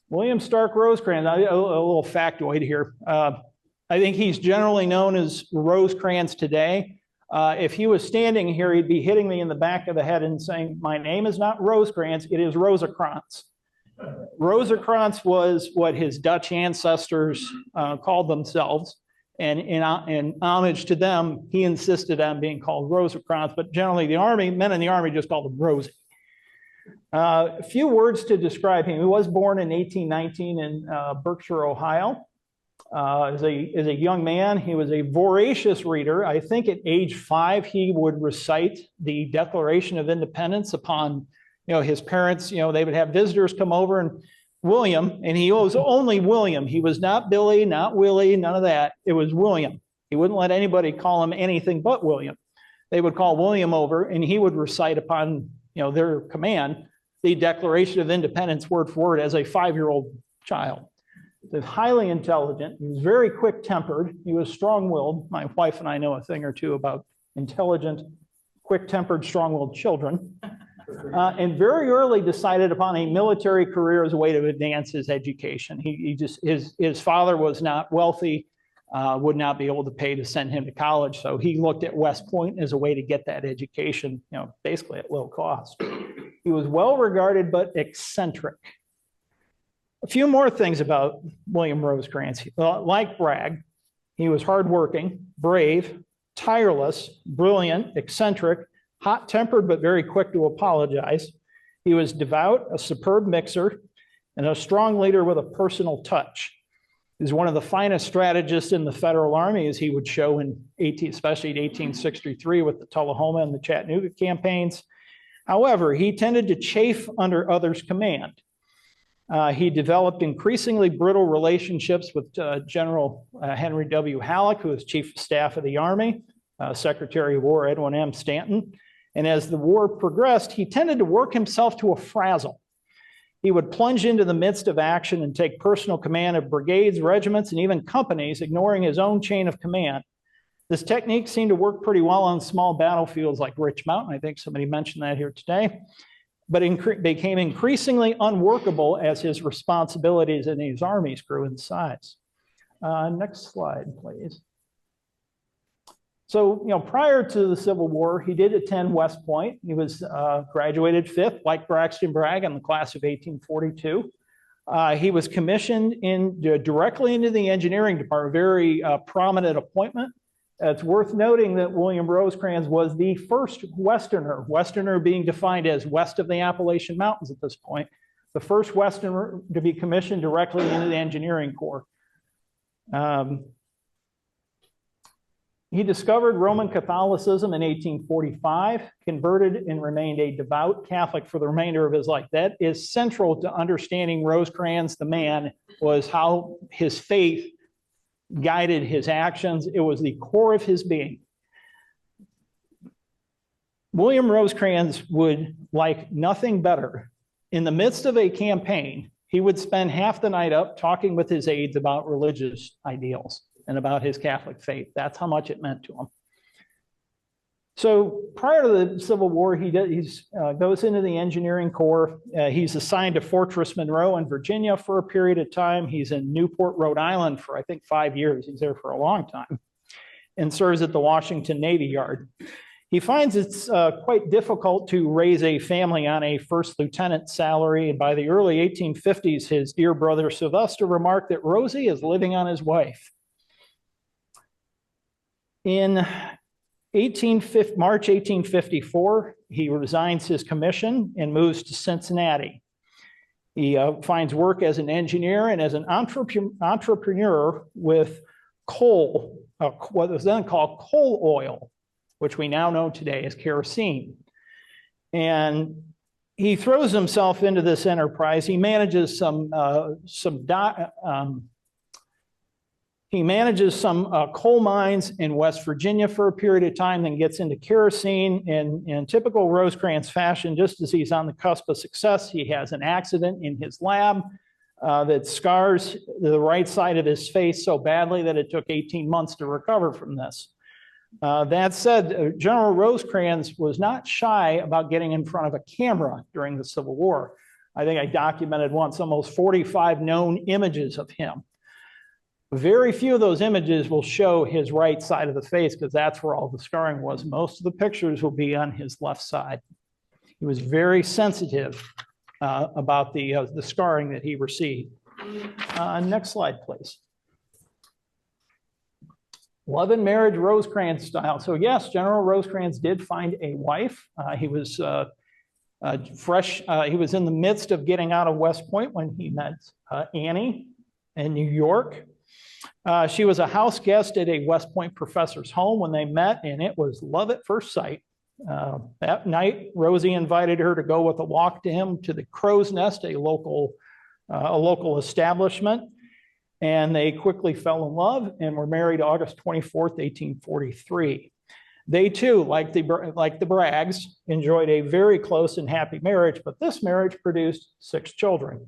William Stark Rosecrans, a little factoid here. I think he's generally known as Rosecrans today. If he was standing here, he'd be hitting me in the back of the head and saying, my name is not Rosecrans, it is Rosecrans. Rosecrans was what his Dutch ancestors called themselves. And in homage to them, he insisted on being called Rosecrans, but generally men in the Army just called him Rosie. A few words to describe him. He was born in 1819 in Berkshire, Ohio. As a young man, he was a voracious reader. I think at age 5, he would recite the Declaration of Independence upon, his parents, they would have visitors come over, and William, and he was only William. He was not Billy, not Willie, none of that. It was William. He wouldn't let anybody call him anything but William. They would call William over, and he would recite upon, their command, the Declaration of Independence word for word as a 5-year-old child. He was highly intelligent. He was very quick-tempered. He was strong-willed. My wife and I know a thing or two about intelligent, quick-tempered, strong-willed children. And very early decided upon a military career as a way to advance his education. His father was not wealthy, would not be able to pay to send him to college. So he looked at West Point as a way to get that education, basically at low cost. He was well regarded, but eccentric. A few more things about William Rosecrans. Like Bragg, he was hardworking, brave, tireless, brilliant, eccentric, hot-tempered, but very quick to apologize. He was devout, a superb mixer, and a strong leader with a personal touch. He was one of the finest strategists in the Federal Army, as he would show especially in 1863 with the Tullahoma and the Chattanooga campaigns. However, he tended to chafe under others' command. He developed increasingly brittle relationships with General Henry W. Halleck, who was Chief of Staff of the Army, Secretary of War Edwin M. Stanton. And as the war progressed, he tended to work himself to a frazzle. He would plunge into the midst of action and take personal command of brigades, regiments, and even companies, ignoring his own chain of command. This technique seemed to work pretty well on small battlefields like Rich Mountain. I think somebody mentioned that here today, but became increasingly unworkable as his responsibilities in his armies grew in size. Next slide, please. So, prior to the Civil War, he did attend West Point. He was graduated 5th, like Braxton Bragg, in the class of 1842. He was commissioned directly into the engineering department, very prominent appointment. It's worth noting that William Rosecrans was the first Westerner being defined as west of the Appalachian Mountains at this point, the first Westerner to be commissioned directly into the engineering corps. He discovered Roman Catholicism in 1845, converted and remained a devout Catholic for the remainder of his life. That is central to understanding Rosecrans, the man, was how his faith guided his actions. It was the core of his being. William Rosecrans would like nothing better. In the midst of a campaign, he would spend half the night up talking with his aides about religious ideals and about his Catholic faith. That's how much it meant to him. So prior to the Civil War, he goes into the engineering corps. He's assigned to Fortress Monroe in Virginia for a period of time. He's in Newport, Rhode Island for, I think, 5 years. He's there for a long time and serves at the Washington Navy Yard. He finds it's quite difficult to raise a family on a first lieutenant salary. And by the early 1850s, his dear brother Sylvester remarked that Rosie is living on his wife. In March 1854, he resigns his commission and moves to Cincinnati. He finds work as an engineer and as an entrepreneur with coal, what was then called coal oil, which we now know today as kerosene. And he throws himself into this enterprise. He manages some coal mines in West Virginia for a period of time, then gets into kerosene. In typical Rosecrans fashion, just as he's on the cusp of success, he has an accident in his lab that scars the right side of his face so badly that it took 18 months to recover from this. That said, General Rosecrans was not shy about getting in front of a camera during the Civil War. I think I documented once almost 45 known images of him. Very few of those images will show his right side of the face because that's where all the scarring was. Most of the pictures will be on his left side. He was very sensitive about the scarring that he received. Next slide, please. Love and marriage Rosecrans style. So yes, General Rosecrans did find a wife. He was fresh. He was in the midst of getting out of West Point when he met Annie in New York. She was a house guest at a West Point professor's home when they met, and it was love at first sight. That night, Rosie invited her to go with a walk to him to the Crow's Nest, a local establishment. And they quickly fell in love and were married August 24th, 1843. They too, like the Braggs, enjoyed a very close and happy marriage, but this marriage produced 6 children.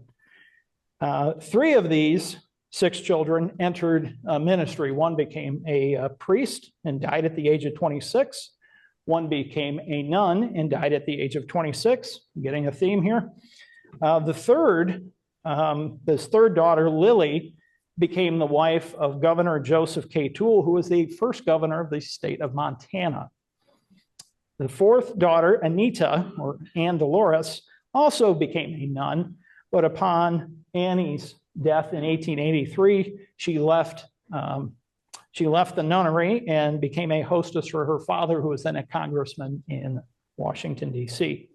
3 of these 6 children entered ministry. One became a priest and died at the age of 26. One became a nun and died at the age of 26. I'm getting a theme here. This third daughter, Lily, became the wife of Governor Joseph K. Toole, who was the first governor of the state of Montana. The 4th daughter, Anita, or Anne Dolores, also became a nun, but upon Annie's death in 1883, she left the nunnery and became a hostess for her father, who was then a congressman in Washington, D.C.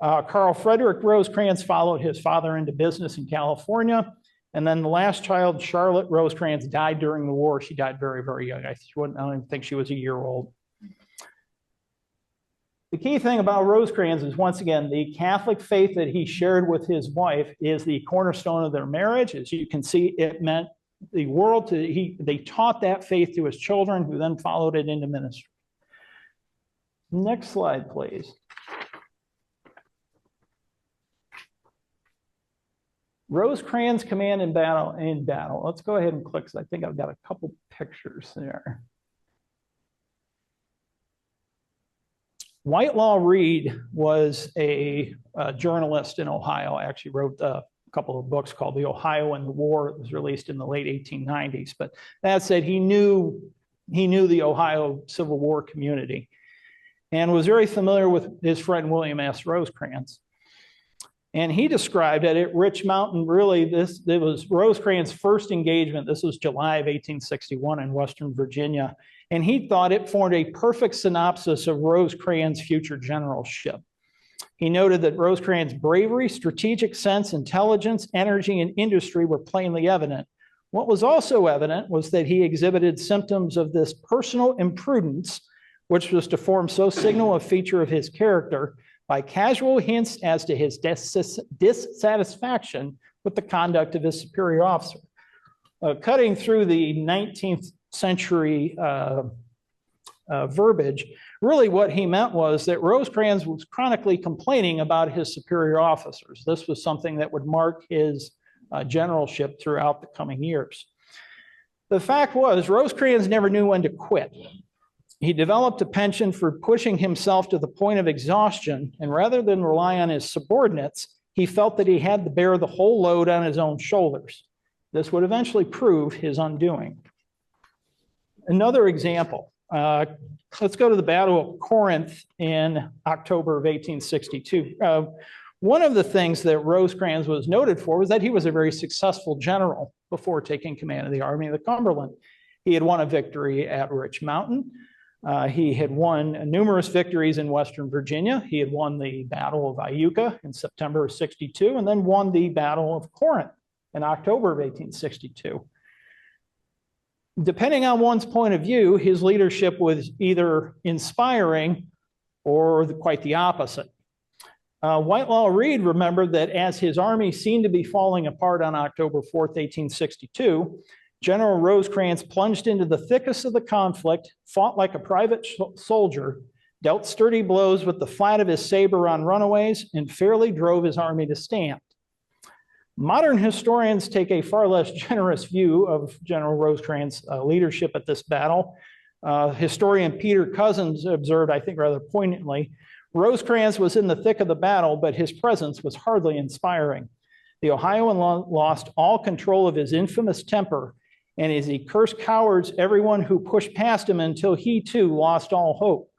Carl Frederick Rosecrans followed his father into business in California. And then the last child, Charlotte Rosecrans, died during the war. She died very, very young. I don't even think she was a year old. The key thing about Rosecrans is, once again, the Catholic faith that he shared with his wife is the cornerstone of their marriage. As you can see, it meant the world they taught that faith to his children, who then followed it into ministry. Next slide, please. Rosecrans command in battle. Let's go ahead and click, because I think I've got a couple pictures there. Whitelaw Reid was a journalist in Ohio. Actually wrote a couple of books called The Ohio and the War. It was released in the late 1890s. But that said, he knew the Ohio Civil War community and was very familiar with his friend William S. Rosecrans. And he described it at Rich Mountain. Really, it was Rosecrans' first engagement. This was July of 1861 in Western Virginia. And he thought it formed a perfect synopsis of Rosecrans' future generalship. He noted that Rosecrans' bravery, strategic sense, intelligence, energy, and industry were plainly evident. What was also evident was that he exhibited symptoms of this personal imprudence, which was to form so signal a feature of his character by casual hints as to his dissatisfaction with the conduct of his superior officer. Cutting through the 19th century verbiage, really what he meant was that Rosecrans was chronically complaining about his superior officers. This was something that would mark his generalship throughout the coming years. The fact was, Rosecrans never knew when to quit. He developed a penchant for pushing himself to the point of exhaustion, and rather than rely on his subordinates, he felt that he had to bear the whole load on his own shoulders. This would eventually prove his undoing. Another example, let's go to the Battle of Corinth in October of 1862. One of the things that Rosecrans was noted for was that he was a very successful general before taking command of the Army of the Cumberland. He had won a victory at Rich Mountain. He had won numerous victories in Western Virginia. He had won the Battle of Iuka in September of 62, and then won the Battle of Corinth in October of 1862. Depending on one's point of view, his leadership was either inspiring or quite the opposite. Whitelaw Reid remembered that as his army seemed to be falling apart on October 4th, 1862, General Rosecrans plunged into the thickest of the conflict, fought like a private soldier, dealt sturdy blows with the flat of his saber on runaways, and fairly drove his army to stand. Modern historians take a far less generous view of General Rosecrans' leadership at this battle. Historian Peter Cousins observed, I think rather poignantly, Rosecrans was in the thick of the battle, but his presence was hardly inspiring. The Ohioan lost all control of his infamous temper, and as he cursed cowards, everyone who pushed past him until he too lost all hope.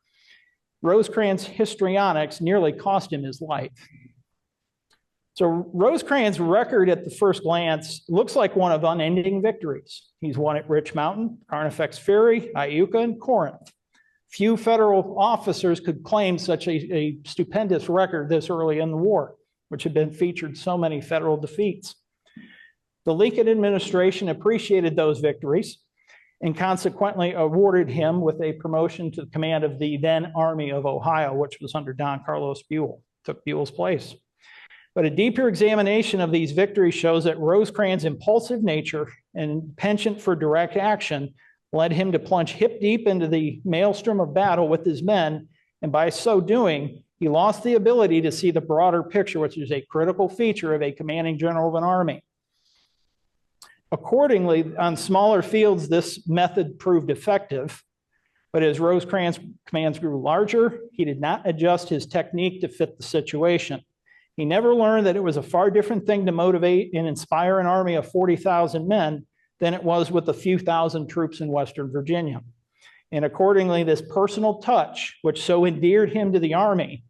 Rosecrans' histrionics nearly cost him his life. So Rosecrans' record at the first glance looks like one of unending victories. He's won at Rich Mountain, Carnifex Ferry, Iuka, and Corinth. Few federal officers could claim such a stupendous record this early in the war, which had been featured so many federal defeats. The Lincoln administration appreciated those victories and consequently awarded him with a promotion to the command of the then Army of Ohio, which was under Don Carlos Buell, took Buell's place. But a deeper examination of these victories shows that Rosecrans' impulsive nature and penchant for direct action led him to plunge hip deep into the maelstrom of battle with his men, and by so doing, he lost the ability to see the broader picture, which is a critical feature of a commanding general of an army. Accordingly, on smaller fields, this method proved effective, but as Rosecrans' commands grew larger, he did not adjust his technique to fit the situation. He never learned that it was a far different thing to motivate and inspire an army of 40,000 men than it was with a few thousand troops in Western Virginia. And accordingly, this personal touch, which so endeared him to the army,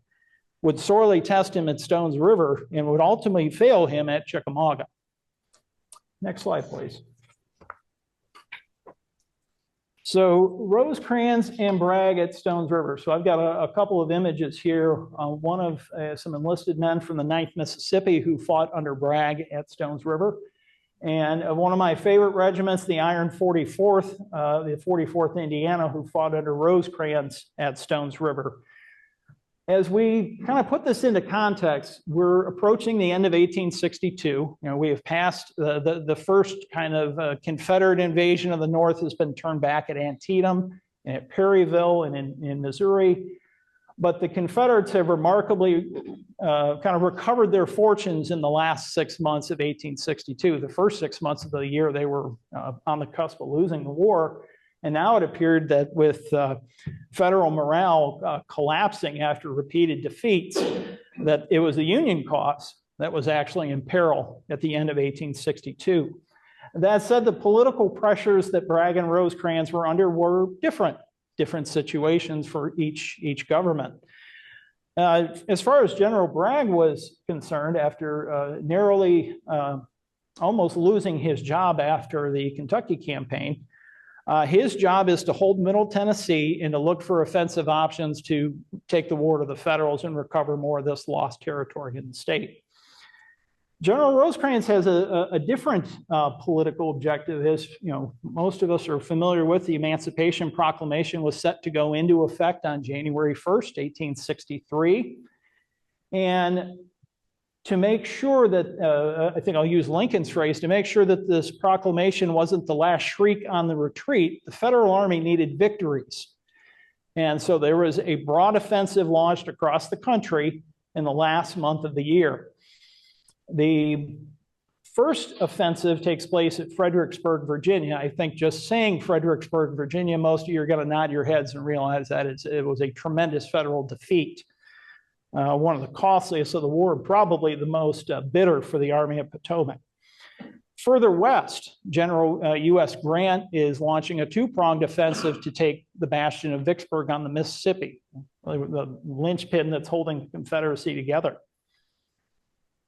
would sorely test him at Stones River and would ultimately fail him at Chickamauga. Next slide, please. So Rosecrans and Bragg at Stones River. So I've got a couple of images here. One of some enlisted men from the 9th Mississippi who fought under Bragg at Stones River. And one of my favorite regiments, the Iron 44th, the 44th Indiana, who fought under Rosecrans at Stones River. As we kind of put this into context, we're approaching the end of 1862. You know, we have passed the first kind of Confederate invasion of the North has been turned back at Antietam and at Perryville and in Missouri. But the Confederates have remarkably kind of recovered their fortunes in the last 6 months of 1862. The first 6 months of the year, they were on the cusp of losing the war. And now it appeared that with federal morale collapsing after repeated defeats, that it was the Union cause that was actually in peril at the end of 1862. That said, the political pressures that Bragg and Rosecrans were under were different situations for each government. As far as General Bragg was concerned, after narrowly almost losing his job after the Kentucky campaign, his job is to hold Middle Tennessee and to look for offensive options to take the war to the Federals and recover more of this lost territory in the state. General Rosecrans has a different political objective. As you know, most of us are familiar with, the Emancipation Proclamation was set to go into effect on January 1st, 1863. And to make sure that, I think I'll use Lincoln's phrase, to make sure that this proclamation wasn't the last shriek on the retreat, the Federal Army needed victories. And so there was a broad offensive launched across the country in the last month of the year. The first offensive takes place at Fredericksburg, Virginia. I think just saying Fredericksburg, Virginia, most of you are going to nod your heads and realize that it was a tremendous federal defeat. One of the costliest of the war, probably the most bitter for the Army of Potomac. Further west, General U.S. Grant is launching a two-pronged offensive to take the bastion of Vicksburg on the Mississippi, the linchpin that's holding the Confederacy together.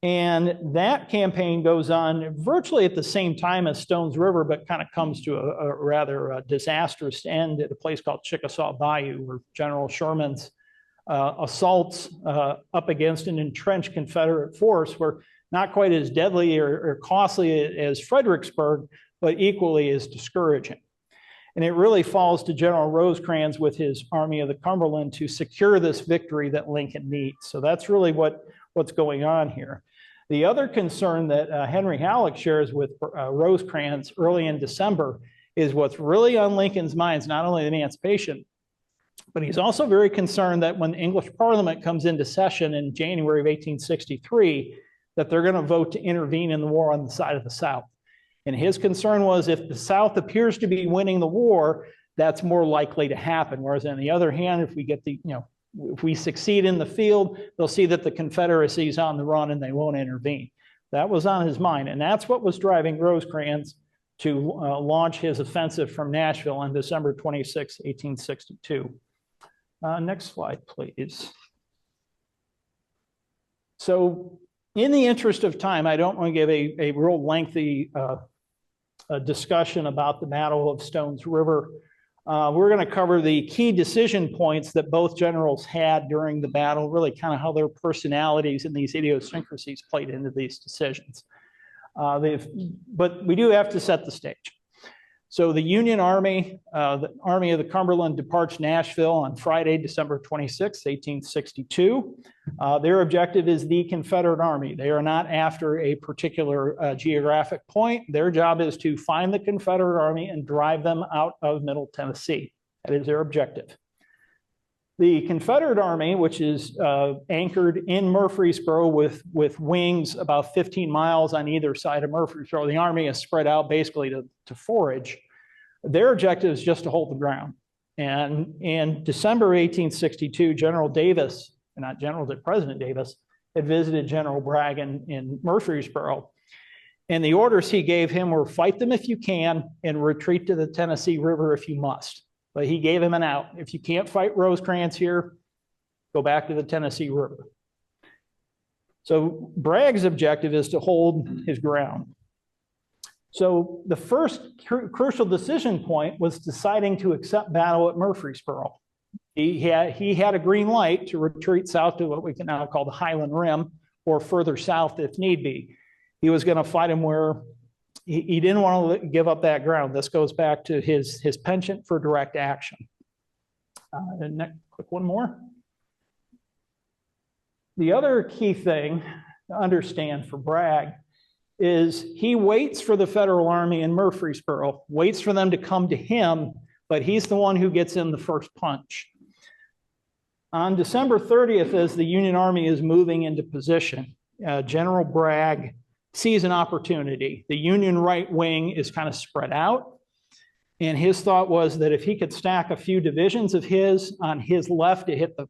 And that campaign goes on virtually at the same time as Stones River, but kind of comes to a rather disastrous end at a place called Chickasaw Bayou, where General Sherman's assaults up against an entrenched Confederate force were not quite as deadly or costly as Fredericksburg, but equally as discouraging. And it really falls to General Rosecrans with his Army of the Cumberland to secure this victory that Lincoln needs. So that's really what's going on here. The other concern that Henry Halleck shares with Rosecrans early in December is what's really on Lincoln's minds, not only emancipation, but he's also very concerned that when the English Parliament comes into session in January of 1863, that they're going to vote to intervene in the war on the side of the South. And his concern was if the South appears to be winning the war, that's more likely to happen. Whereas on the other hand, if we get if we succeed in the field, they'll see that the Confederacy is on the run and they won't intervene. That was on his mind. And that's what was driving Rosecrans to launch his offensive from Nashville on December 26, 1862. Next slide, please. So in the interest of time, I don't want to give a real lengthy discussion about the Battle of Stones River. We're going to cover the key decision points that both generals had during the battle, really kind of how their personalities and these idiosyncrasies played into these decisions. But we do have to set the stage. So the Union Army, the Army of the Cumberland, departs Nashville on Friday, December 26, 1862. Their objective is the Confederate Army. They are not after a particular geographic point. Their job is to find the Confederate Army and drive them out of Middle Tennessee. That is their objective. The Confederate Army, which is anchored in Murfreesboro with wings about 15 miles on either side of Murfreesboro, the Army is spread out basically to forage. Their objective is just to hold the ground. And in December 1862, General Davis, not General, President Davis, had visited General Bragg in Murfreesboro. And the orders he gave him were fight them if you can and retreat to the Tennessee River if you must. But he gave him an out. If you can't fight Rosecrans here, go back to the Tennessee River. So Bragg's objective is to hold his ground. So the first crucial decision point was deciding to accept battle at Murfreesboro. He had a green light to retreat south to what we can now call the Highland Rim, or further south if need be. He was going to fight him where he didn't want to give up that ground. This goes back to his penchant for direct action. And next, click one more. The other key thing to understand for Bragg is he waits for the Federal Army in Murfreesboro, waits for them to come to him, but he's the one who gets in the first punch. On December 30th, as the Union Army is moving into position, General Bragg sees an opportunity. The Union right wing is kind of spread out. And his thought was that if he could stack a few divisions of his on his left to hit the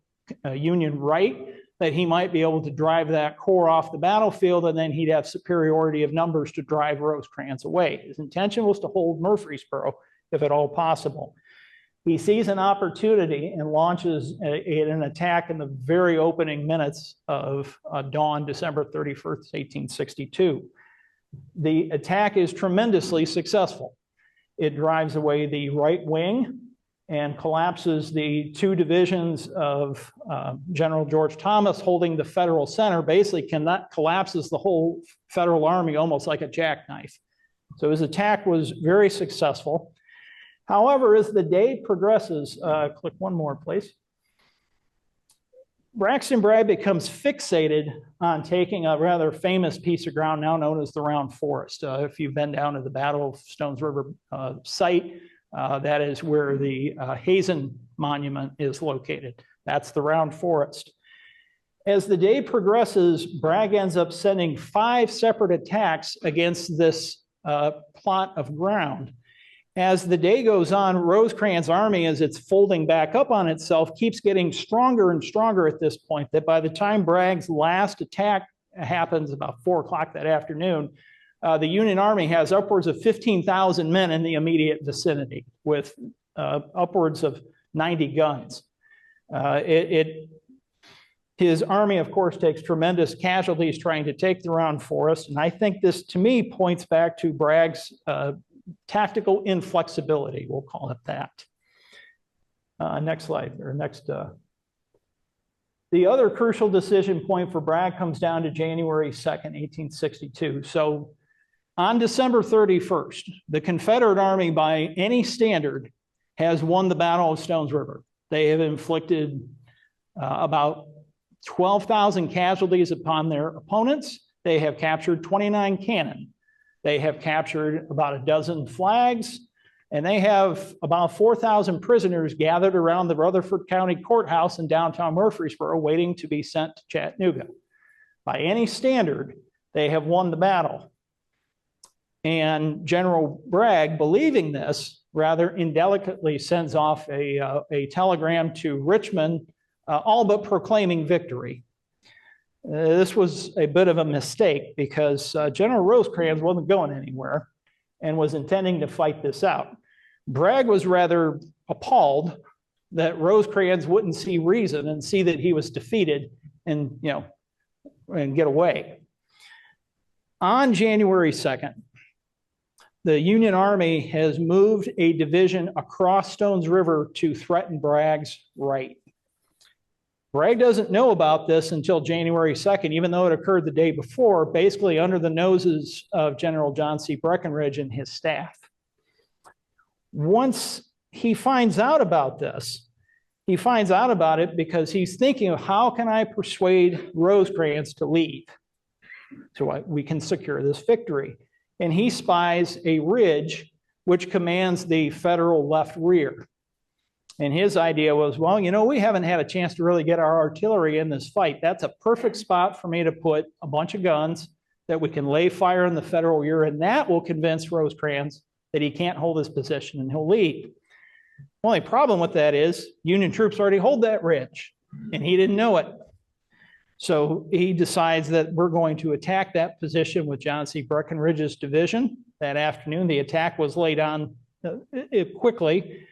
Union right, that he might be able to drive that corps off the battlefield, and then he'd have superiority of numbers to drive Rosecrans away. His intention was to hold Murfreesboro, if at all possible. He sees an opportunity and launches an attack in the very opening minutes of dawn, December 31st, 1862. The attack is tremendously successful. It drives away the right wing and collapses the two divisions of General George Thomas holding the Federal center, basically collapses the whole Federal army almost like a jackknife. So his attack was very successful. However, as the day progresses, click one more, please. Braxton Bragg becomes fixated on taking a rather famous piece of ground now known as the Round Forest. If you've been down to the Battle of Stones River site, that is where the Hazen Monument is located. That's the Round Forest. As the day progresses, Bragg ends up sending 5 separate attacks against this plot of ground. As the day goes on, Rosecrans' army, as it's folding back up on itself, keeps getting stronger and stronger at this point, that by the time Bragg's last attack happens about 4 o'clock that afternoon, the Union Army has upwards of 15,000 men in the immediate vicinity with upwards of 90 guns. His army, of course, takes tremendous casualties trying to take the Round Forest, and I think this, to me, points back to Bragg's tactical inflexibility, we'll call it that. Next slide, or next. The other crucial decision point for Bragg comes down to January 2nd, 1862. So on December 31st, the Confederate Army, by any standard, has won the Battle of Stones River. They have inflicted about 12,000 casualties upon their opponents. They have captured 29 cannon. They have captured about a dozen flags, and they have about 4,000 prisoners gathered around the Rutherford County Courthouse in downtown Murfreesboro waiting to be sent to Chattanooga. By any standard, they have won the battle. And General Bragg, believing this, rather indelicately sends off a telegram to Richmond, all but proclaiming victory. This was a bit of a mistake because General Rosecrans wasn't going anywhere and was intending to fight this out. Bragg was rather appalled that Rosecrans wouldn't see reason and see that he was defeated and, and get away. On January 2nd, the Union Army has moved a division across Stones River to threaten Bragg's right. Bragg doesn't know about this until January 2nd, even though it occurred the day before, basically under the noses of General John C. Breckinridge and his staff. Once he finds out about this, he finds out about it because he's thinking of how can I persuade Rosecrans to leave so we can secure this victory. And he spies a ridge which commands the Federal left rear. And his idea was, well, we haven't had a chance to really get our artillery in this fight. That's a perfect spot for me to put a bunch of guns that we can lay fire in the Federal rear, and that will convince Rosecrans that he can't hold his position and he'll leave. The only problem with that is Union troops already hold that ridge, and he didn't know it. So he decides that we're going to attack that position with John C. Breckinridge's division. That afternoon, the attack was laid on quickly.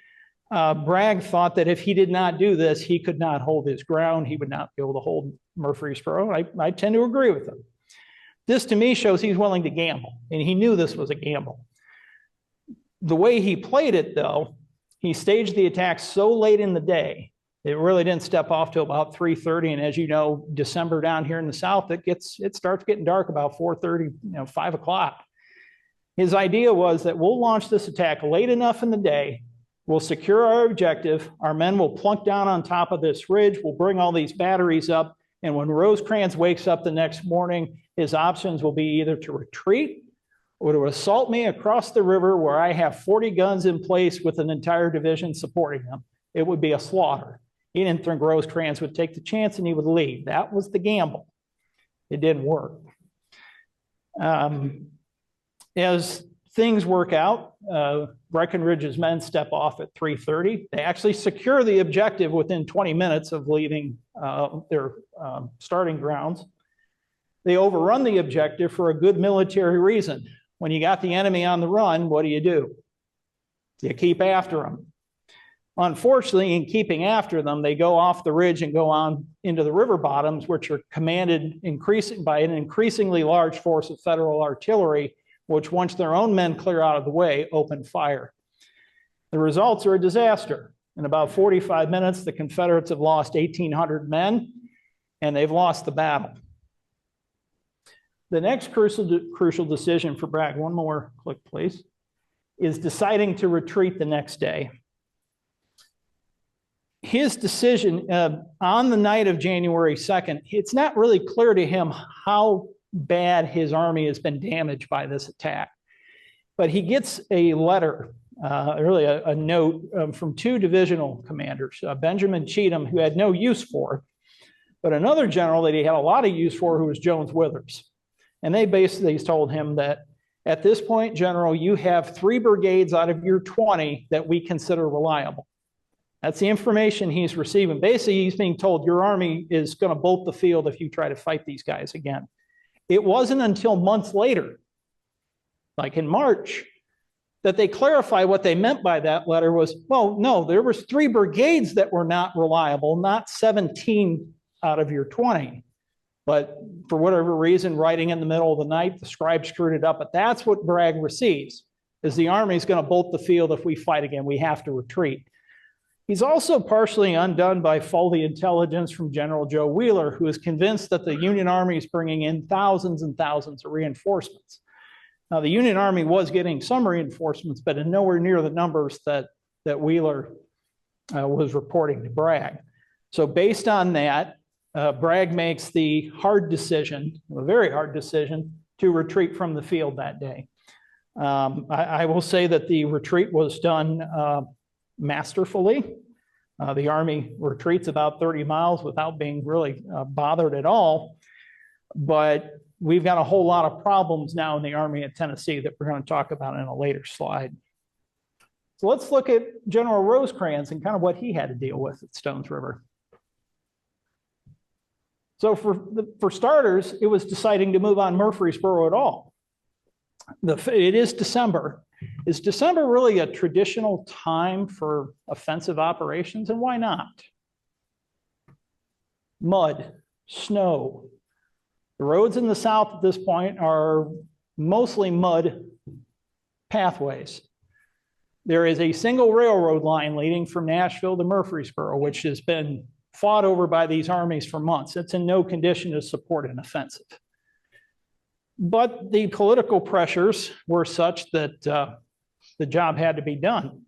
Bragg thought that if he did not do this, he could not hold his ground. He would not be able to hold Murfreesboro. I tend to agree with him. This, to me, shows he's willing to gamble, and he knew this was a gamble. The way he played it, though, he staged the attack so late in the day, it really didn't step off till about 3:30. And as you know, December down here in the South, it starts getting dark about 4:30, 5 o'clock. His idea was that we'll launch this attack late enough in the day. We'll secure our objective. Our men will plunk down on top of this ridge. We'll bring all these batteries up. And when Rosecrans wakes up the next morning, his options will be either to retreat or to assault me across the river where I have 40 guns in place with an entire division supporting them. It would be a slaughter. He didn't think Rosecrans would take the chance and he would leave. That was the gamble. It didn't work. As things work out. Breckinridge's men step off at 3:30. They actually secure the objective within 20 minutes of leaving their starting grounds. They overrun the objective for a good military reason. When you got the enemy on the run, what do? You keep after them. Unfortunately, in keeping after them, they go off the ridge and go on into the river bottoms, which are commanded by an increasingly large force of federal artillery, which once their own men clear out of the way, open fire. The results are a disaster. In about 45 minutes, the Confederates have lost 1,800 men, and they've lost the battle. The next crucial decision for Bragg, one more click, please, is deciding to retreat the next day. His decision on the night of January 2nd, it's not really clear to him how bad his army has been damaged by this attack. But he gets a letter, really a note from two divisional commanders, Benjamin Cheatham, who had no use for, but another general that he had a lot of use for, who was Jones Withers. And they basically told him that at this point, General, you have 3 brigades out of your 20 that we consider reliable. That's the information he's receiving. Basically, he's being told your army is going to bolt the field if you try to fight these guys again. It wasn't until months later, like in March, that they clarify what they meant by that letter was, well, no, there was 3 brigades that were not reliable, not 17 out of your 20. But for whatever reason, writing in the middle of the night, the scribe screwed it up. But that's what Bragg receives, is the army is going to bolt the field if we fight again. We have to retreat. He's also partially undone by faulty intelligence from General Joe Wheeler, who is convinced that the Union Army is bringing in thousands and thousands of reinforcements. Now, the Union Army was getting some reinforcements, but nowhere near the numbers that Wheeler was reporting to Bragg. So based on that, Bragg makes the hard decision, a very hard decision, to retreat from the field that day. I will say that the retreat was done masterfully. The Army retreats about 30 miles without being really bothered at all. But we've got a whole lot of problems now in the Army of Tennessee that we're going to talk about in a later slide. So let's look at General Rosecrans and kind of what he had to deal with at Stones River. So for starters, it was deciding to move on Murfreesboro at all. It is December. Is December really a traditional time for offensive operations, and why not? Mud, snow. The roads in the South at this point are mostly mud pathways. There is a single railroad line leading from Nashville to Murfreesboro, which has been fought over by these armies for months. It's in no condition to support an offensive. But the political pressures were such that the job had to be done.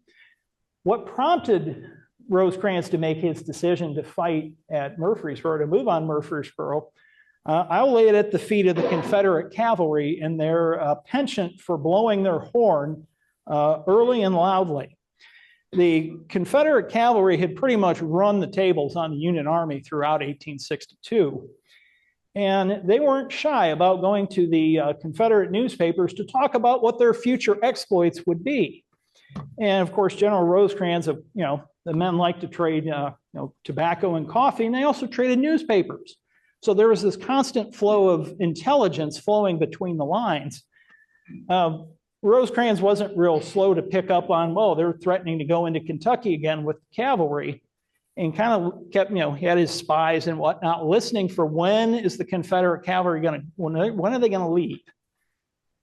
What prompted Rosecrans to make his decision to fight at Murfreesboro, to move on Murfreesboro, I'll lay it at the feet of the Confederate cavalry and their penchant for blowing their horn early and loudly. The Confederate cavalry had pretty much run the tables on the Union Army throughout 1862. And they weren't shy about going to the Confederate newspapers to talk about what their future exploits would be. And of course, General Rosecrans, the men like to trade tobacco and coffee, and they also traded newspapers. So there was this constant flow of intelligence flowing between the lines. Rosecrans wasn't real slow to pick up on, well, they're threatening to go into Kentucky again with cavalry, and kind of kept, he had his spies and whatnot, listening for when is the Confederate cavalry when are they going to leave?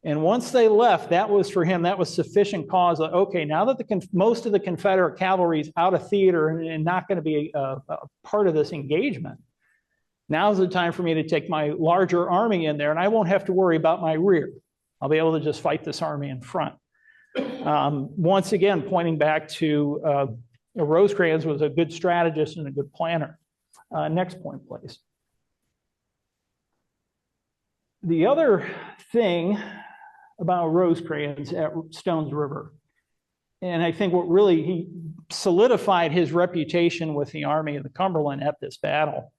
And once they left, that was for him, that was sufficient cause. Okay, now that most of the Confederate cavalry is out of theater and not going to be a part of this engagement, now's the time for me to take my larger army in there, and I won't have to worry about my rear. I'll be able to just fight this army in front. Once again, pointing back to Rosecrans was a good strategist and a good planner. Next point, please. The other thing about Rosecrans at Stones River, and I think what really he solidified his reputation with the Army of the Cumberland at this battle,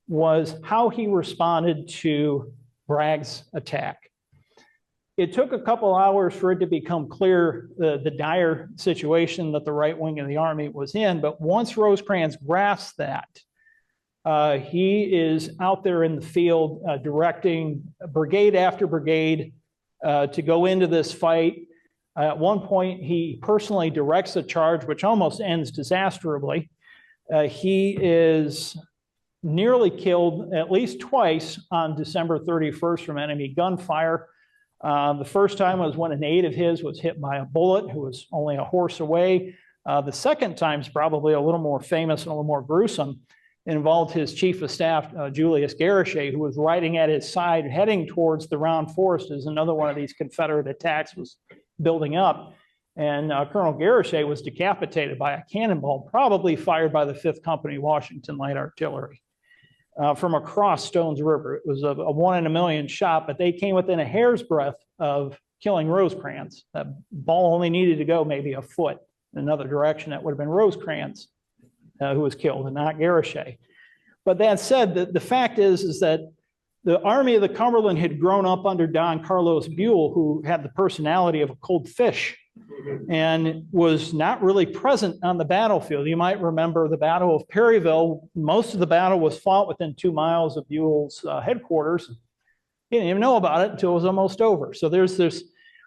was how he responded to Bragg's attack. It took a couple hours for it to become clear the dire situation that the right wing of the Army was in. But once Rosecrans grasped that, he is out there in the field directing brigade after brigade to go into this fight. At one point, he personally directs a charge, which almost ends disastrously. He is nearly killed at least twice on December 31st from enemy gunfire. The first time was when an aide of his was hit by a bullet who was only a horse away. The second time is probably a little more famous and a little more gruesome. It involved his chief of staff, Julius Garrichet, who was riding at his side, heading towards the Round Forest as another one of these Confederate attacks was building up. And Colonel Garrichet was decapitated by a cannonball, probably fired by the 5th Company Washington Light Artillery. From across Stones River. It was a 1 in a million shot, but they came within a hair's breadth of killing Rosecrans. That ball only needed to go maybe a foot in another direction. That would have been Rosecrans who was killed and not Garrichet. But that said, the fact is that the Army of the Cumberland had grown up under Don Carlos Buell, who had the personality of a cold fish and was not really present on the battlefield. You might remember the Battle of Perryville. Most of the battle was fought within 2 miles of Buell's headquarters. He didn't even know about it until it was almost over. So there's this,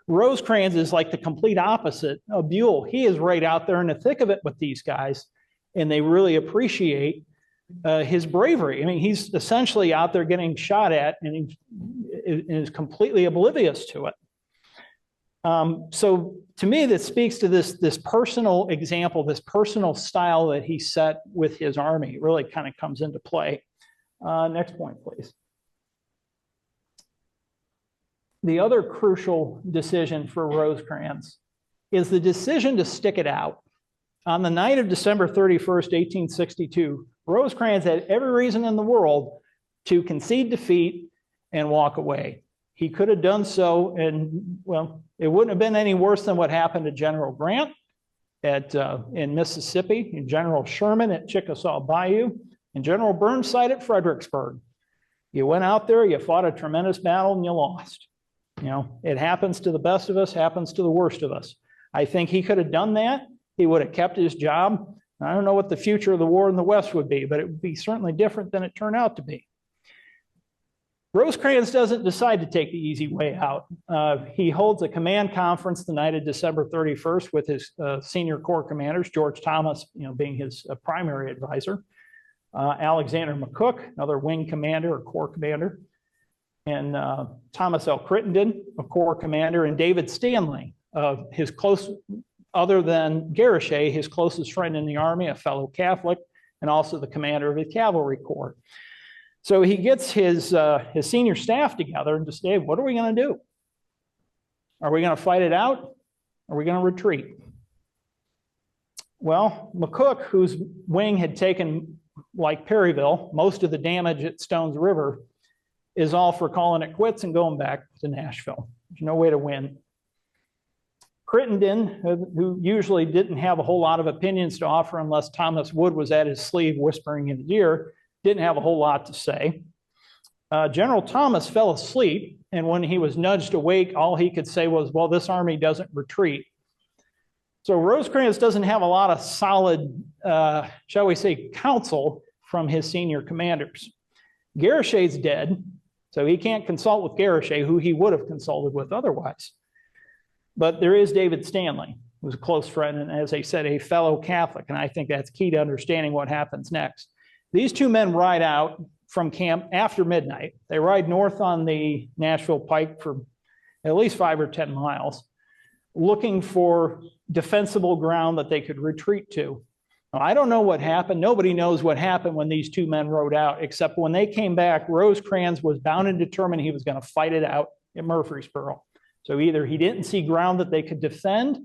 Rosecrans is like the complete opposite of Buell. He is right out there in the thick of it with these guys, and they really appreciate his bravery. I mean, he's essentially out there getting shot at, and he is completely oblivious to it. So to me, that speaks to this personal example, this personal style that he set with his army. It really kind of comes into play. Next point, please. The other crucial decision for Rosecrans is the decision to stick it out. On the night of December 31st, 1862, Rosecrans had every reason in the world to concede defeat and walk away. He could have done so, and well, it wouldn't have been any worse than what happened to General Grant in Mississippi, and General Sherman at Chickasaw Bayou, and General Burnside at Fredericksburg. You went out there, you fought a tremendous battle, and you lost. You know, it happens to the best of us, happens to the worst of us. I think he could have done that. He would have kept his job. I don't know what the future of the war in the West would be, but it would be certainly different than it turned out to be. Rosecrans doesn't decide to take the easy way out. He holds a command conference the night of December 31st with his senior corps commanders, George Thomas, being his primary advisor, Alexander McCook, another wing commander or corps commander, and Thomas L. Crittenden, a corps commander, and David Stanley, his close, other than Garrichet, his closest friend in the Army, a fellow Catholic, and also the commander of the cavalry corps. So he gets his senior staff together and just say, what are we going to do? Are we going to fight it out? Are we going to retreat? Well, McCook, whose wing had taken, like Perryville, most of the damage at Stones River, is all for calling it quits and going back to Nashville. There's no way to win. Crittenden, who usually didn't have a whole lot of opinions to offer unless Thomas Wood was at his sleeve whispering in his ear, didn't have a whole lot to say. General Thomas fell asleep, and when he was nudged awake, all he could say was, well, this army doesn't retreat. So Rosecrans doesn't have a lot of solid, shall we say, counsel from his senior commanders. Garrichet's dead, so he can't consult with Garrichet, who he would have consulted with otherwise. But there is David Stanley, who's a close friend, and as I said, a fellow Catholic, and I think that's key to understanding what happens next. These two men ride out from camp after midnight. They ride north on the Nashville Pike for at least 5 or 10 miles, looking for defensible ground that they could retreat to. Now, I don't know what happened. Nobody knows what happened when these two men rode out, except when they came back, Rosecrans was bound and determined he was going to fight it out at Murfreesboro. So either he didn't see ground that they could defend,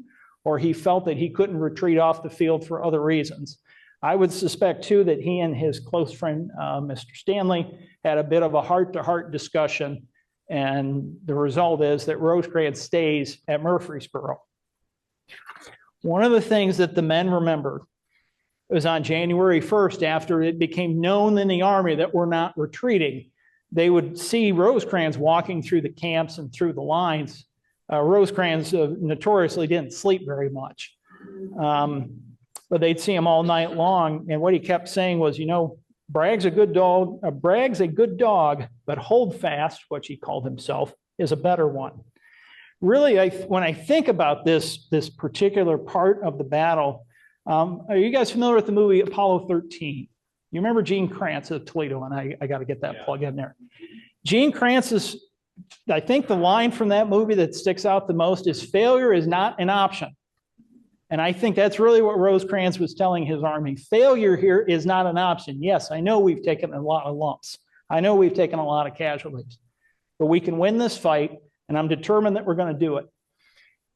or he felt that he couldn't retreat off the field for other reasons. I would suspect, too, that he and his close friend, Mr. Stanley, had a bit of a heart-to-heart discussion, and the result is that Rosecrans stays at Murfreesboro. One of the things that the men remembered was on January 1st, after it became known in the Army that we're not retreating, they would see Rosecrans walking through the camps and through the lines, Rosecrans notoriously didn't sleep very much. But they'd see him all night long. And what he kept saying was, you know, Bragg's a good dog, but hold fast, which he called himself, is a better one. Really, when I think about this particular part of the battle, are you guys familiar with the movie Apollo 13? You remember Gene Kranz of Toledo, and I got to get that plug in there. Gene Kranz's, I think the line from that movie that sticks out the most is failure is not an option. And I think that's really what Rosecrans was telling his army. Failure here is not an option. Yes, I know we've taken a lot of lumps. I know we've taken a lot of casualties, but we can win this fight, and I'm determined that we're going to do it.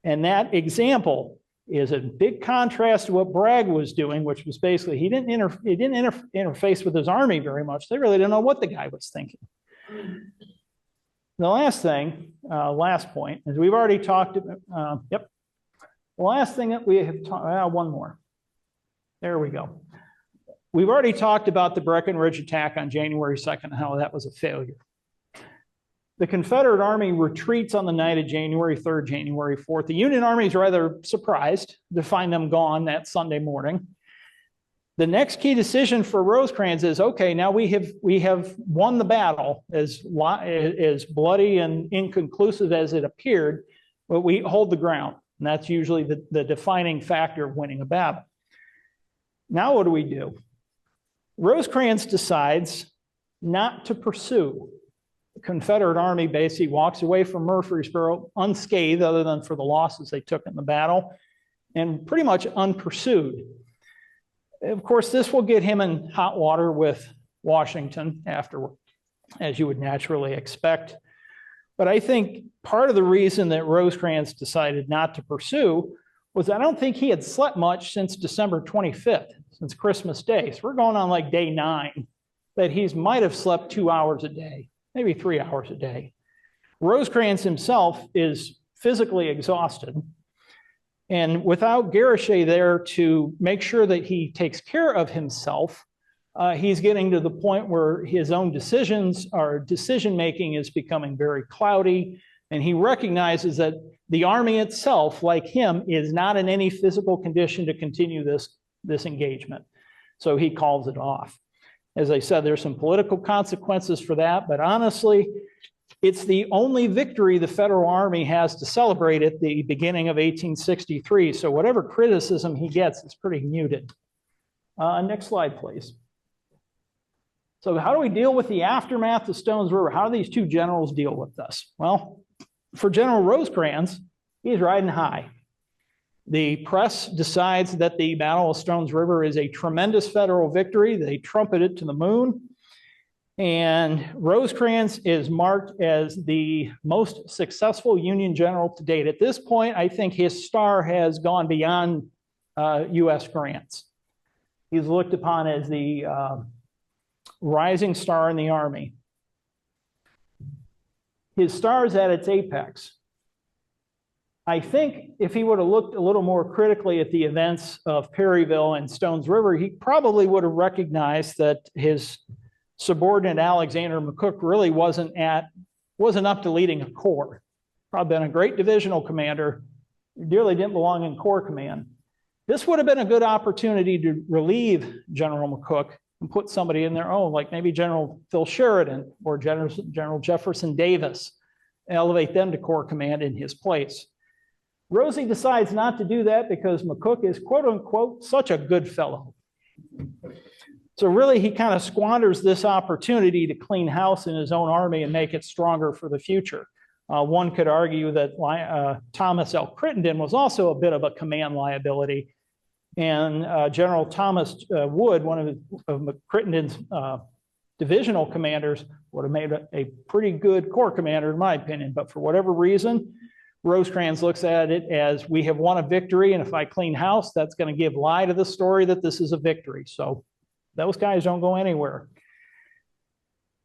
And that example is a big contrast to what Bragg was doing, which was basically he didn't interface with his army very much. They really didn't know what the guy was thinking. The last thing, last point, is we've already talked about, the last thing that we have talked, one more. There we go. We've already talked about the Breckinridge attack on January 2nd and how that was a failure. The Confederate Army retreats on the night of January 3rd, January 4th. The Union Army is rather surprised to find them gone that Sunday morning. The next key decision for Rosecrans is, okay, now we have won the battle, as bloody and inconclusive as it appeared, but we hold the ground. And that's usually the defining factor of winning a battle. Now what do? Rosecrans decides not to pursue. The Confederate Army basically walks away from Murfreesboro unscathed, other than for the losses they took in the battle, and pretty much unpursued. Of course, this will get him in hot water with Washington afterward, as you would naturally expect. But I think part of the reason that Rosecrans decided not to pursue was I don't think he had slept much since December 25th, since Christmas Day. So we're going on like day 9, that he might have slept 2 hours a day, maybe 3 hours a day. Rosecrans himself is physically exhausted. And without Garichet there to make sure that he takes care of himself, he's getting to the point where his own decision-making is becoming very cloudy, and he recognizes that the army itself, like him, is not in any physical condition to continue this engagement. So he calls it off. As I said, there's some political consequences for that, but honestly, it's the only victory the Federal Army has to celebrate at the beginning of 1863. So whatever criticism he gets is pretty muted. Next slide, please. So how do we deal with the aftermath of Stones River? How do these two generals deal with this? Well, for General Rosecrans, he's riding high. The press decides that the Battle of Stones River is a tremendous Federal victory. They trumpet it to the moon. And Rosecrans is marked as the most successful Union general to date. At this point, I think his star has gone beyond U.S. grants. He's looked upon as the rising star in the Army. His star is at its apex. I think if he would have looked a little more critically at the events of Perryville and Stones River, he probably would have recognized that his subordinate Alexander McCook really wasn't up to leading a corps. Probably been a great divisional commander, dearly didn't belong in corps command. This would have been a good opportunity to relieve General McCook and put somebody in their own, like maybe General Phil Sheridan or General Jefferson Davis, and elevate them to corps command in his place. Rosie decides not to do that because McCook is, quote unquote, such a good fellow. So really, he kind of squanders this opportunity to clean house in his own army and make it stronger for the future. One could argue that Thomas L. Crittenden was also a bit of a command liability. And General Thomas Wood, one of Crittenden's divisional commanders, would have made a pretty good corps commander, in my opinion. But for whatever reason, Rosecrans looks at it as we have won a victory, and if I clean house, that's going to give lie to the story that this is a victory. So those guys don't go anywhere.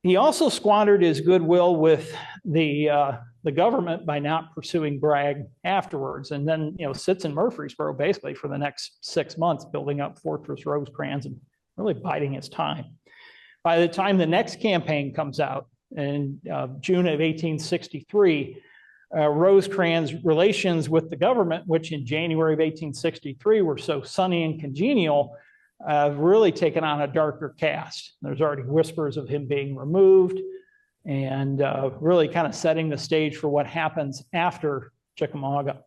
He also squandered his goodwill with the government by not pursuing Bragg afterwards, and then sits in Murfreesboro basically for the next 6 months, building up Fortress Rosecrans and really biding his time. By the time the next campaign comes out in June of 1863, Rosecrans' relations with the government, which in January of 1863 were so sunny and congenial, really taken on a darker cast. There's already whispers of him being removed and really kind of setting the stage for what happens after Chickamauga.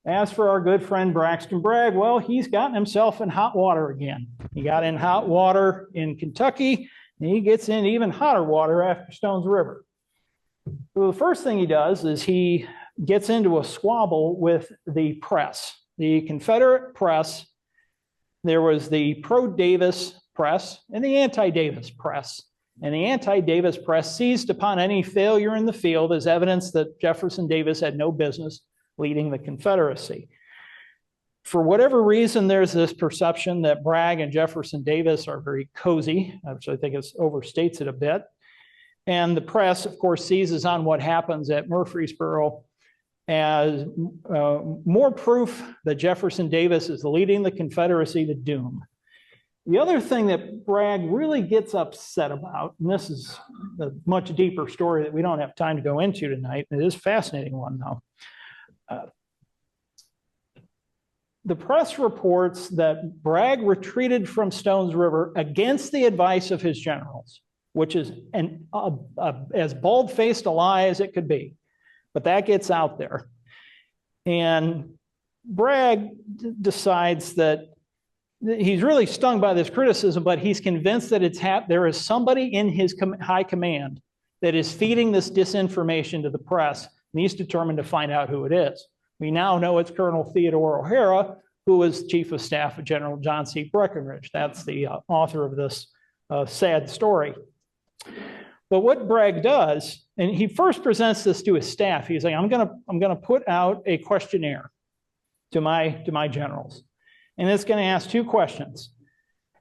As for our good friend Braxton Bragg, well, he's gotten himself in hot water again. He got in hot water in Kentucky, and he gets in even hotter water after Stones River. So the first thing he does is he gets into a squabble with the press, the Confederate press. There was the pro-Davis press and the anti-Davis press. And the anti-Davis press seized upon any failure in the field as evidence that Jefferson Davis had no business leading the Confederacy. For whatever reason, there's this perception that Bragg and Jefferson Davis are very cozy, which I think overstates it a bit. And the press, of course, seizes on what happens at Murfreesboro as more proof that Jefferson Davis is leading the Confederacy to doom. The other thing that Bragg really gets upset about, and this is a much deeper story that we don't have time to go into tonight, it is a fascinating one though. The press reports that Bragg retreated from Stones River against the advice of his generals, which is as bald-faced a lie as it could be. But that gets out there. And Bragg decides that he's really stung by this criticism, but he's convinced that there is somebody in his high command that is feeding this disinformation to the press, and he's determined to find out who it is. We now know it's Colonel Theodore O'Hara, who was Chief of Staff of General John C. Breckinridge. That's the author of this sad story. But what Bragg does, and he first presents this to his staff. He's like, I'm gonna put out a questionnaire to my generals, and it's going to ask two questions: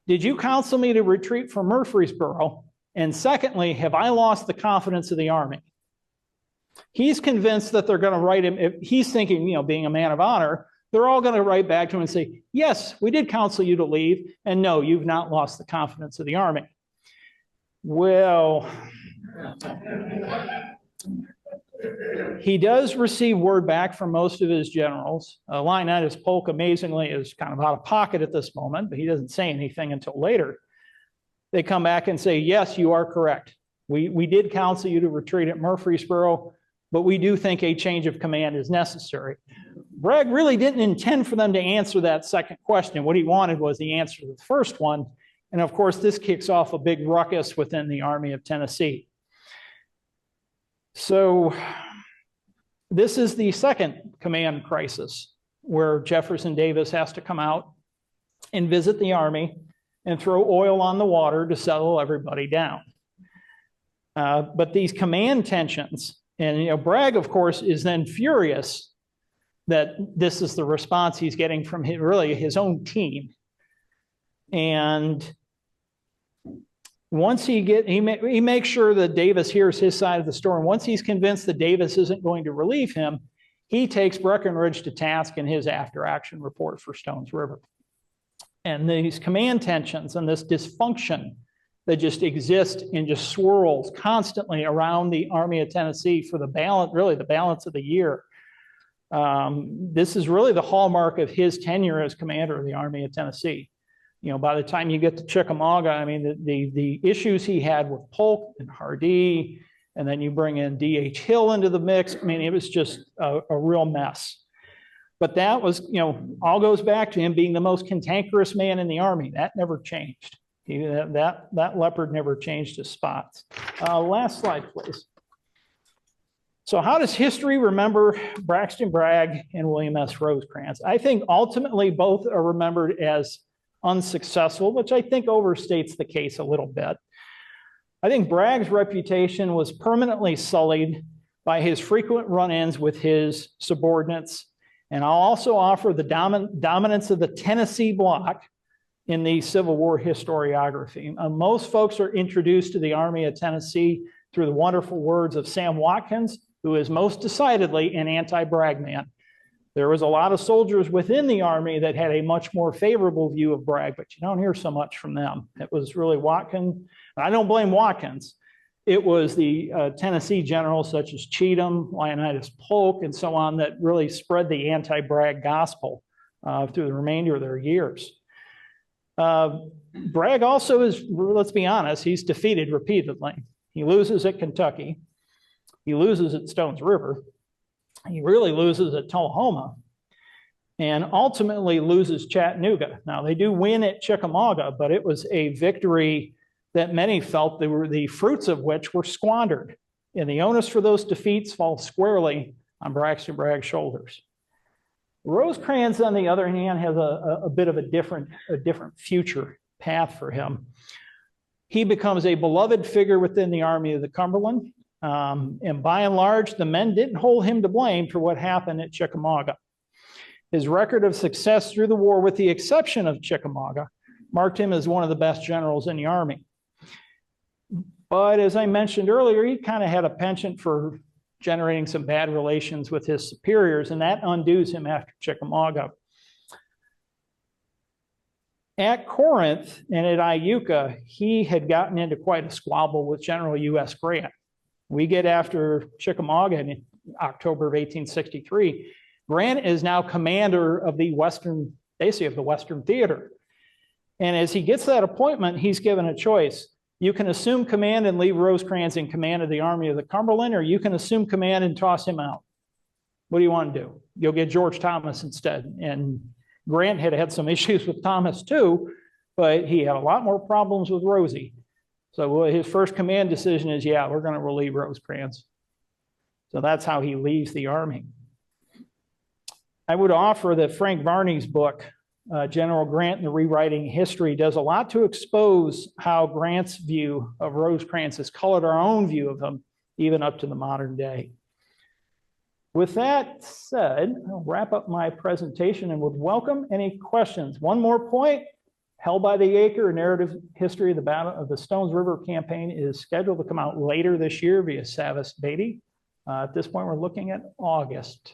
did you counsel me to retreat from Murfreesboro? And secondly, have I lost the confidence of the Army? He's convinced that they're going to write him. If he's thinking, being a man of honor, they're all going to write back to him and say, yes, we did counsel you to leave, and no, you've not lost the confidence of the Army. Well, he does receive word back from most of his generals. Leonidas Polk, amazingly, is kind of out of pocket at this moment, but he doesn't say anything until later. They come back and say, yes, you are correct. We did counsel you to retreat at Murfreesboro, but we do think a change of command is necessary. Bragg really didn't intend for them to answer that second question. What he wanted was the answer to the first one. And of course, this kicks off a big ruckus within the Army of Tennessee. So this is the second command crisis where Jefferson Davis has to come out and visit the Army and throw oil on the water to settle everybody down. But these command tensions, and Bragg, of course, is then furious that this is the response he's getting from his own team. And once he makes sure that Davis hears his side of the story. And once he's convinced that Davis isn't going to relieve him, he takes Breckinridge to task in his after-action report for Stones River. And these command tensions and this dysfunction that just exists and just swirls constantly around the Army of Tennessee for the balance of the year. This is really the hallmark of his tenure as commander of the Army of Tennessee. By the time you get to Chickamauga, I mean, the issues he had with Polk and Hardee, and then you bring in D.H. Hill into the mix. I mean, it was just a real mess. But that was, all goes back to him being the most cantankerous man in the Army. That never changed. That leopard never changed his spots. Last slide, please. So how does history remember Braxton Bragg and William S. Rosecrans? I think ultimately both are remembered as unsuccessful, which I think overstates the case a little bit. I think Bragg's reputation was permanently sullied by his frequent run-ins with his subordinates. And I'll also offer the dominance of the Tennessee bloc in the Civil War historiography. Most folks are introduced to the Army of Tennessee through the wonderful words of Sam Watkins, who is most decidedly an anti-Bragg man. There was a lot of soldiers within the Army that had a much more favorable view of Bragg, but you don't hear so much from them. It was really Watkins. I don't blame Watkins. it was the Tennessee generals such as Cheatham, Leonidas Polk, and so on that really spread the anti-Bragg gospel through the remainder of their years. Bragg also is, let's be honest, he's defeated repeatedly. He loses at Kentucky. He loses at Stones River. He really loses at Tullahoma, and ultimately loses Chattanooga. Now, they do win at Chickamauga, but it was a victory that many felt they were the fruits of which were squandered. And the onus for those defeats falls squarely on Braxton Bragg's shoulders. Rosecrans, on the other hand, has a bit of a different future path for him. He becomes a beloved figure within the Army of the Cumberland. And by and large, the men didn't hold him to blame for what happened at Chickamauga. His record of success through the war, with the exception of Chickamauga, marked him as one of the best generals in the Army. But as I mentioned earlier, he kind of had a penchant for generating some bad relations with his superiors, and that undoes him after Chickamauga. At Corinth and at Iuka, he had gotten into quite a squabble with General U.S. Grant. We get after Chickamauga in October of 1863. Grant is now commander of the Western, basically of the Western Theater. And as he gets that appointment, he's given a choice. You can assume command and leave Rosecrans in command of the Army of the Cumberland, or you can assume command and toss him out. What do you want to do? You'll get George Thomas instead. And Grant had some issues with Thomas too, but he had a lot more problems with Rosie. So his first command decision is, yeah, we're going to relieve Rosecrans. So that's how he leaves the Army. I would offer that Frank Varney's book, General Grant and the Rewriting History, does a lot to expose how Grant's view of Rosecrans has colored our own view of him, even up to the modern day. With that said, I'll wrap up my presentation and would welcome any questions. One more point. Hell by the Acre, a narrative history of the Battle of the Stones River campaign, is scheduled to come out later this year via Savas Beatty. At this point, we're looking at August,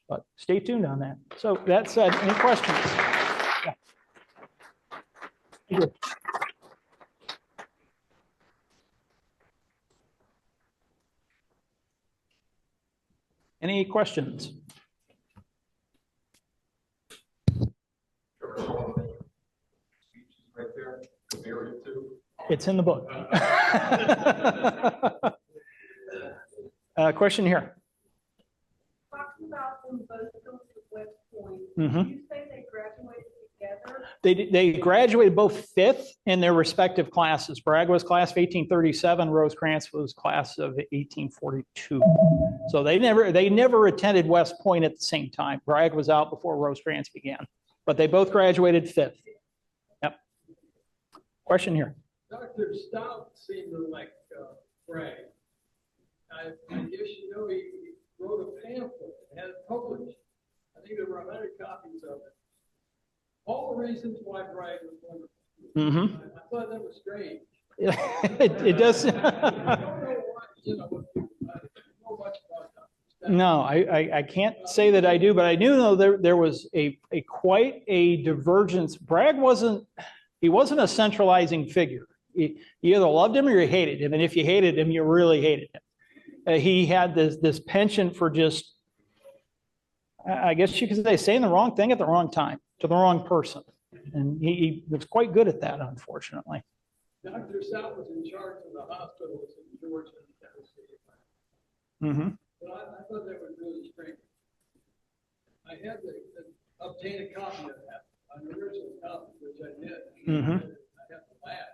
but stay tuned on that. So that said, any questions? Yeah. Any questions? Right there, area 2. It's in the book. Question here. Talking about them both going to West Point, Mm-hmm. you say they graduated together? They graduated both 5th in their respective classes. Bragg was class of 1837. Rosecrans was class of 1842. So they never attended West Point at the same time. Bragg was out before Rosecrans began, but they both graduated 5th. Yep. Question here. Dr. Stout seemed to like Bragg. I guess you know he wrote a pamphlet and had it published. I think there were 100 copies of it. All the reasons why Bragg was wonderful. Mm-hmm. I thought that was strange. it does. I don't know why, you know, I don't know much about that. No, I can't say that I do, but I do know there was quite a divergence. Bragg wasn't a centralizing figure. You either loved him or you hated him, and if you hated him, you really hated him. He had this penchant for just, I guess you could say, saying the wrong thing at the wrong time to the wrong person, and he was quite good at that, unfortunately. Dr. Stout was in charge of the hospitals in Georgia and Tennessee. Mm-hmm. But I thought that was really strange. I had to obtain a copy of that, an original copy, which I did. Mm-hmm. I had to laugh.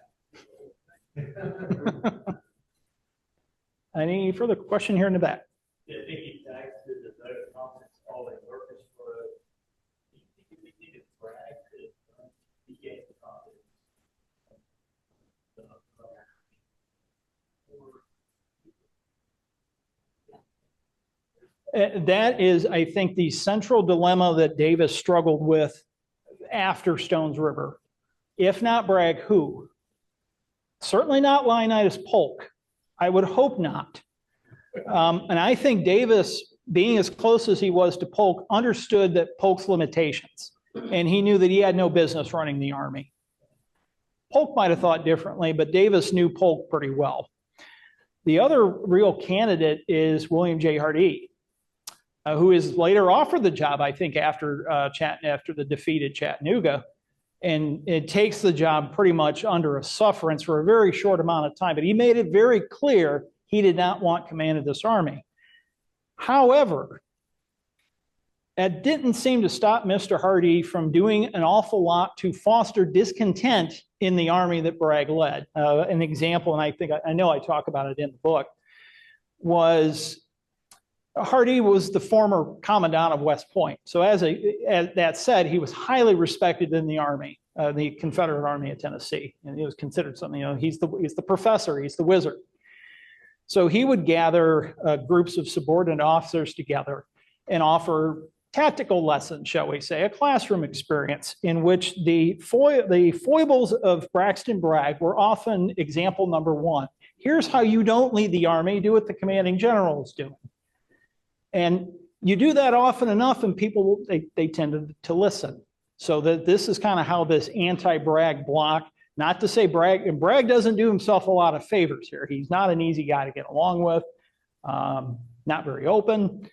Any further question here in the back? Yeah, I think he taxed the vote of confidence all in workers for we needed Bragg to regain the confidence. That is, I think, the central dilemma that Davis struggled with after Stones River. If not Bragg, who? Certainly not Leonidas Polk. I would hope not. And I think Davis, being as close as he was to Polk, understood that Polk's limitations, and he knew that he had no business running the Army. Polk might have thought differently, but Davis knew Polk pretty well. The other real candidate is William J. Hardee, who is later offered the job, I think, after the defeat at Chattanooga. And it takes the job pretty much under a sufferance for a very short amount of time. But he made it very clear he did not want command of this army. However, that didn't seem to stop Mr. Hardee from doing an awful lot to foster discontent in the army that Bragg led. An example, and I know I talk about it in the book, was Hardee was the former commandant of West Point. So as that said, he was highly respected in the army, the Confederate Army of Tennessee. And he was considered something, you know, he's the professor, he's the wizard. So he would gather groups of subordinate officers together and offer tactical lessons, shall we say, a classroom experience in which the foibles of Braxton Bragg were often example number one. Here's how you don't lead the army, do what the commanding general is doing. And you do that often enough and people, they tend to listen. So that this is kind of how this anti-Bragg block, not to say Bragg, and Bragg doesn't do himself a lot of favors here. He's not an easy guy to get along with, not very open,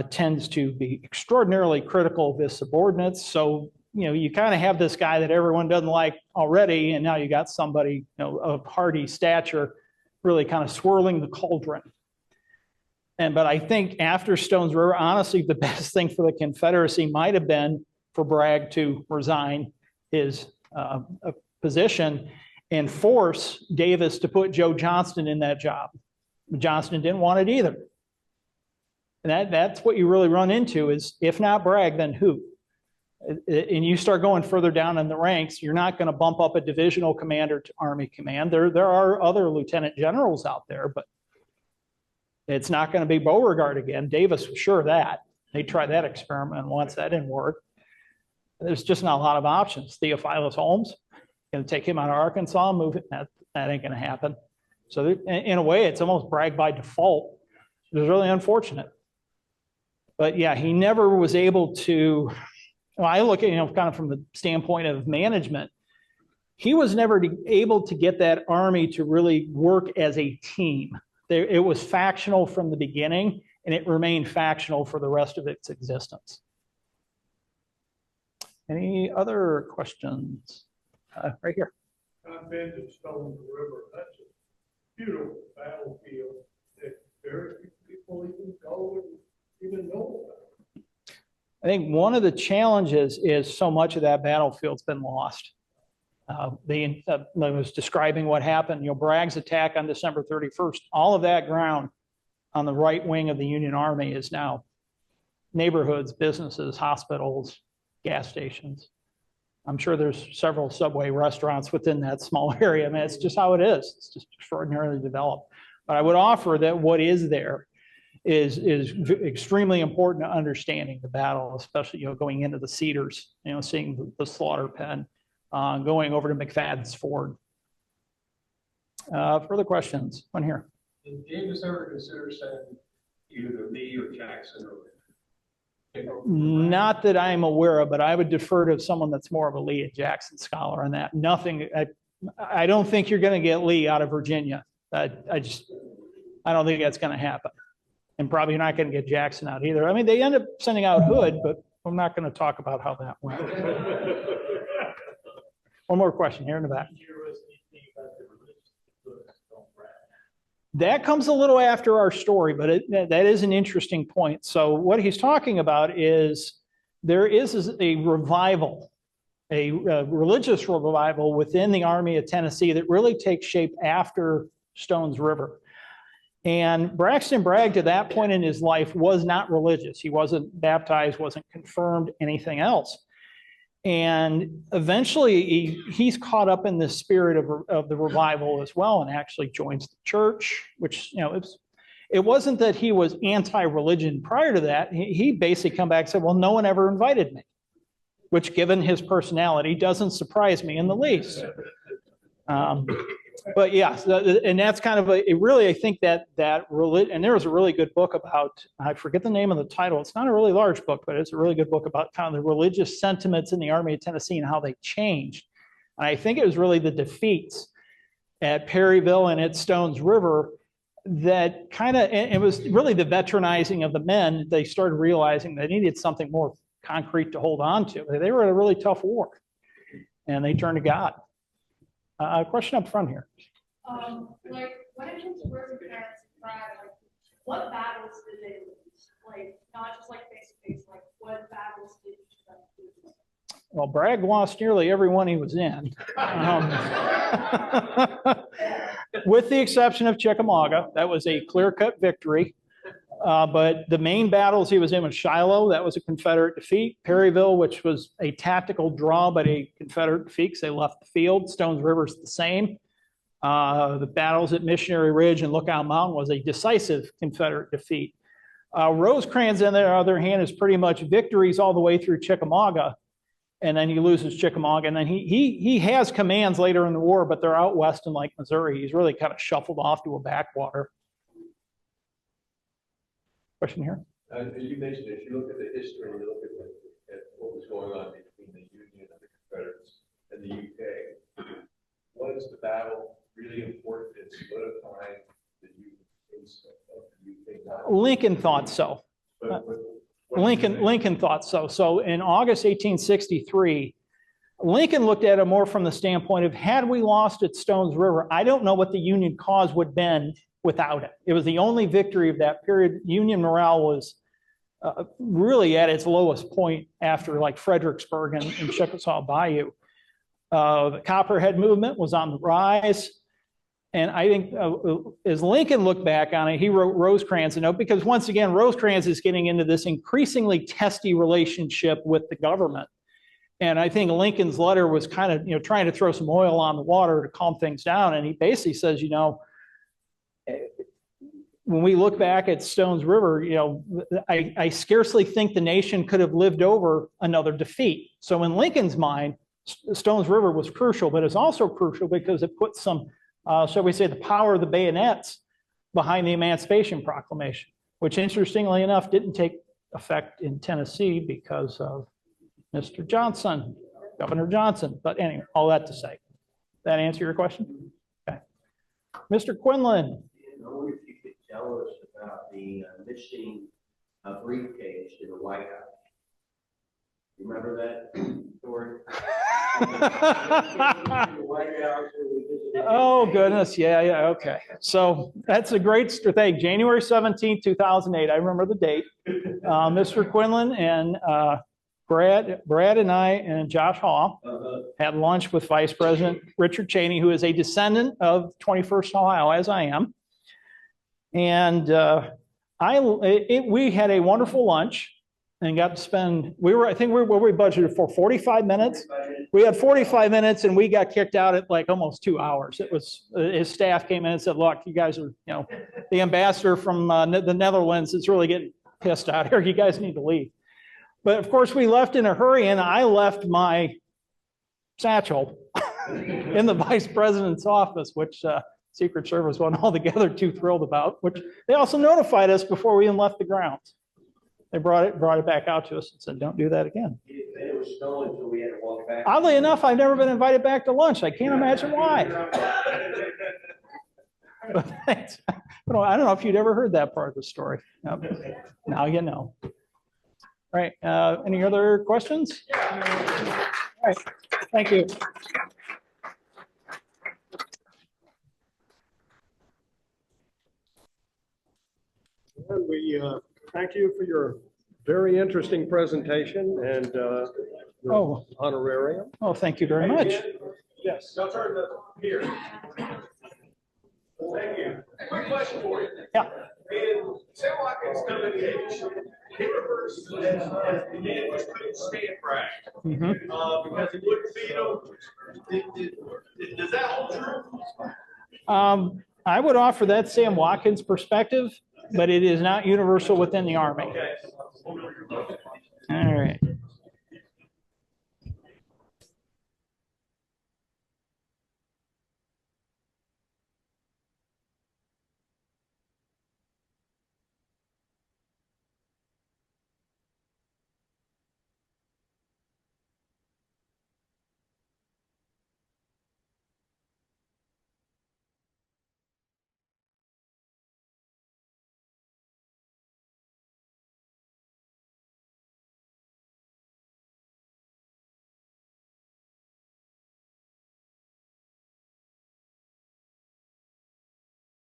tends to be extraordinarily critical of his subordinates. So, you know, you kind of have this guy that everyone doesn't like already, and now you got somebody, you know, of hardy stature really kind of swirling the cauldron. But I think after Stones River, honestly, the best thing for the Confederacy might have been for Bragg to resign his position and force Davis to put Joe Johnston in that job. Johnston didn't want it either. And that's what you really run into is, if not Bragg, then who? And you start going further down in the ranks, you're not going to bump up a divisional commander to Army command. There are other lieutenant generals out there, but it's not going to be Beauregard again. Davis was sure of that. They tried that experiment once, that didn't work. There's just not a lot of options. Theophilus Holmes, going to take him out of Arkansas, move it. That ain't going to happen. So in a way, it's almost Bragg by default. It was really unfortunate. But yeah, he never was able to, well, I look at, you know, kind of from the standpoint of management, he was never able to get that army to really work as a team. It was factional from the beginning, and it remained factional for the rest of its existence. Any other questions? Right here. I've been to Stones River. That's a beautiful battlefield that very few people even go and even know about. I think one of the challenges is so much of that battlefield's been lost. I was describing what happened, you know, Bragg's attack on December 31st, all of that ground on the right wing of the Union Army is now neighborhoods, businesses, hospitals, gas stations. I'm sure there's several Subway restaurants within that small area. I mean, it's just how it is. It's just extraordinarily developed. But I would offer that what is there is extremely important to understanding the battle, especially, you know, going into the Cedars, you know, seeing the slaughter pen. Going over to McFadden's Ford. Further questions? One here. Did Davis ever consider sending either Lee or Jackson over? Not that I'm aware of, but I would defer to someone that's more of a Lee and Jackson scholar on that. Nothing. I don't think you're going to get Lee out of Virginia. I don't think that's going to happen, and probably not going to get Jackson out either. I mean, they end up sending out Hood, but I'm not going to talk about how that went. One more question here in the back. That comes a little after our story, but that is an interesting point. So what he's talking about is there is a revival, a religious revival within the Army of Tennessee that really takes shape after Stones River. And Braxton Bragg, to that point in his life, was not religious. He wasn't baptized, wasn't confirmed, anything else. And eventually he's caught up in the spirit of the revival as well, and actually joins the church, which, you know, it wasn't that he was anti-religion prior to that. He basically come back and said, well, no one ever invited me, which, given his personality, doesn't surprise me in the least. But yeah, and that's kind of really, I think that religion, and there was a really good book about, I forget the name of the title. It's not a really large book, but it's a really good book about kind of the religious sentiments in the Army of Tennessee and how they changed. And I think it was really the defeats at Perryville and at Stones River that kind of, it was really the veteranizing of the men. They started realizing they needed something more concrete to hold on to. They were in a really tough war, and they turned to God. A question up front here. Like when it comes to Rosecrans and Bragg, like what battles did they lose? Like not just like face to face, like what battles did each of them lose? Well, Bragg lost nearly every one he was in, with the exception of Chickamauga. That was a clear-cut victory. But the main battles he was in was Shiloh. That was a Confederate defeat. Perryville, which was a tactical draw, but a Confederate defeat because they left the field. Stones River's the same. The battles at Missionary Ridge and Lookout Mountain was a decisive Confederate defeat. Rosecrans, on the other hand, is pretty much victories all the way through Chickamauga. And then he loses Chickamauga. And then he has commands later in the war, but they're out west in Lake Missouri. He's really kind of shuffled off to a backwater. Question here? You mentioned if you look at the history and you look at what was going on between the Union and the Confederates and the UK, was the battle really important in solidifying the Union of the UK battle? Lincoln thought so. Lincoln thought so. So in August 1863, Lincoln looked at it more from the standpoint of, had we lost at Stones River, I don't know what the Union cause would have been without it. It was the only victory of that period. Union morale was really at its lowest point after like Fredericksburg and Chickasaw Bayou. The Copperhead movement was on the rise. And I think as Lincoln looked back on it, he wrote Rosecrans a note, because once again, Rosecrans is getting into this increasingly testy relationship with the government. And I think Lincoln's letter was kind of, trying to throw some oil on the water to calm things down. And he basically says, when we look back at Stones River, I scarcely think the nation could have lived over another defeat. So in Lincoln's mind, Stones River was crucial, but it's also crucial because it put some, shall we say, the power of the bayonets behind the Emancipation Proclamation, which interestingly enough didn't take effect in Tennessee because of Mr. Johnson, Governor Johnson. But anyway, all that to say. That answer your question? Okay. Mr. Quinlan. I wonder if you could tell us about the missing briefcase in the White House. You remember that story? Oh, goodness. Yeah, okay. So that's a great thing. January 17, 2008. I remember the date. Mr. Quinlan and Brad and I and Josh Hall had lunch with Vice President Richard Cheney, who is a descendant of 21st Ohio, as I am. And we had a wonderful lunch and got to spend, I think we budgeted for 45 minutes. We had 45 minutes and we got kicked out at like almost 2 hours. It was, his staff came in and said, look, you guys are, the ambassador from the Netherlands is really getting pissed out here. You guys need to leave. But of course we left in a hurry, and I left my satchel in the vice president's office, which Secret Service wasn't altogether too thrilled about, which they also notified us before we even left the grounds. They brought it back out to us and said, don't do that again. It was stolen, so we had to walk back. Oddly enough, I've never been invited back to lunch. I can't imagine why. But I don't know if you'd ever heard that part of the story. Now you know. All right. Any other questions? All right. Thank you. And we thank you for your very interesting presentation and your honorarium. Oh, thank you very much. Yes. I'll turn here. Thank you. Quick question for you. Yeah. In Sam Watkins' communication, he refers to this as the man who couldn't stand Bragg. Because he wouldn't beat him. Does that hold true? I would offer that Sam Watkins perspective, but it is not universal within the Army. Okay. All right.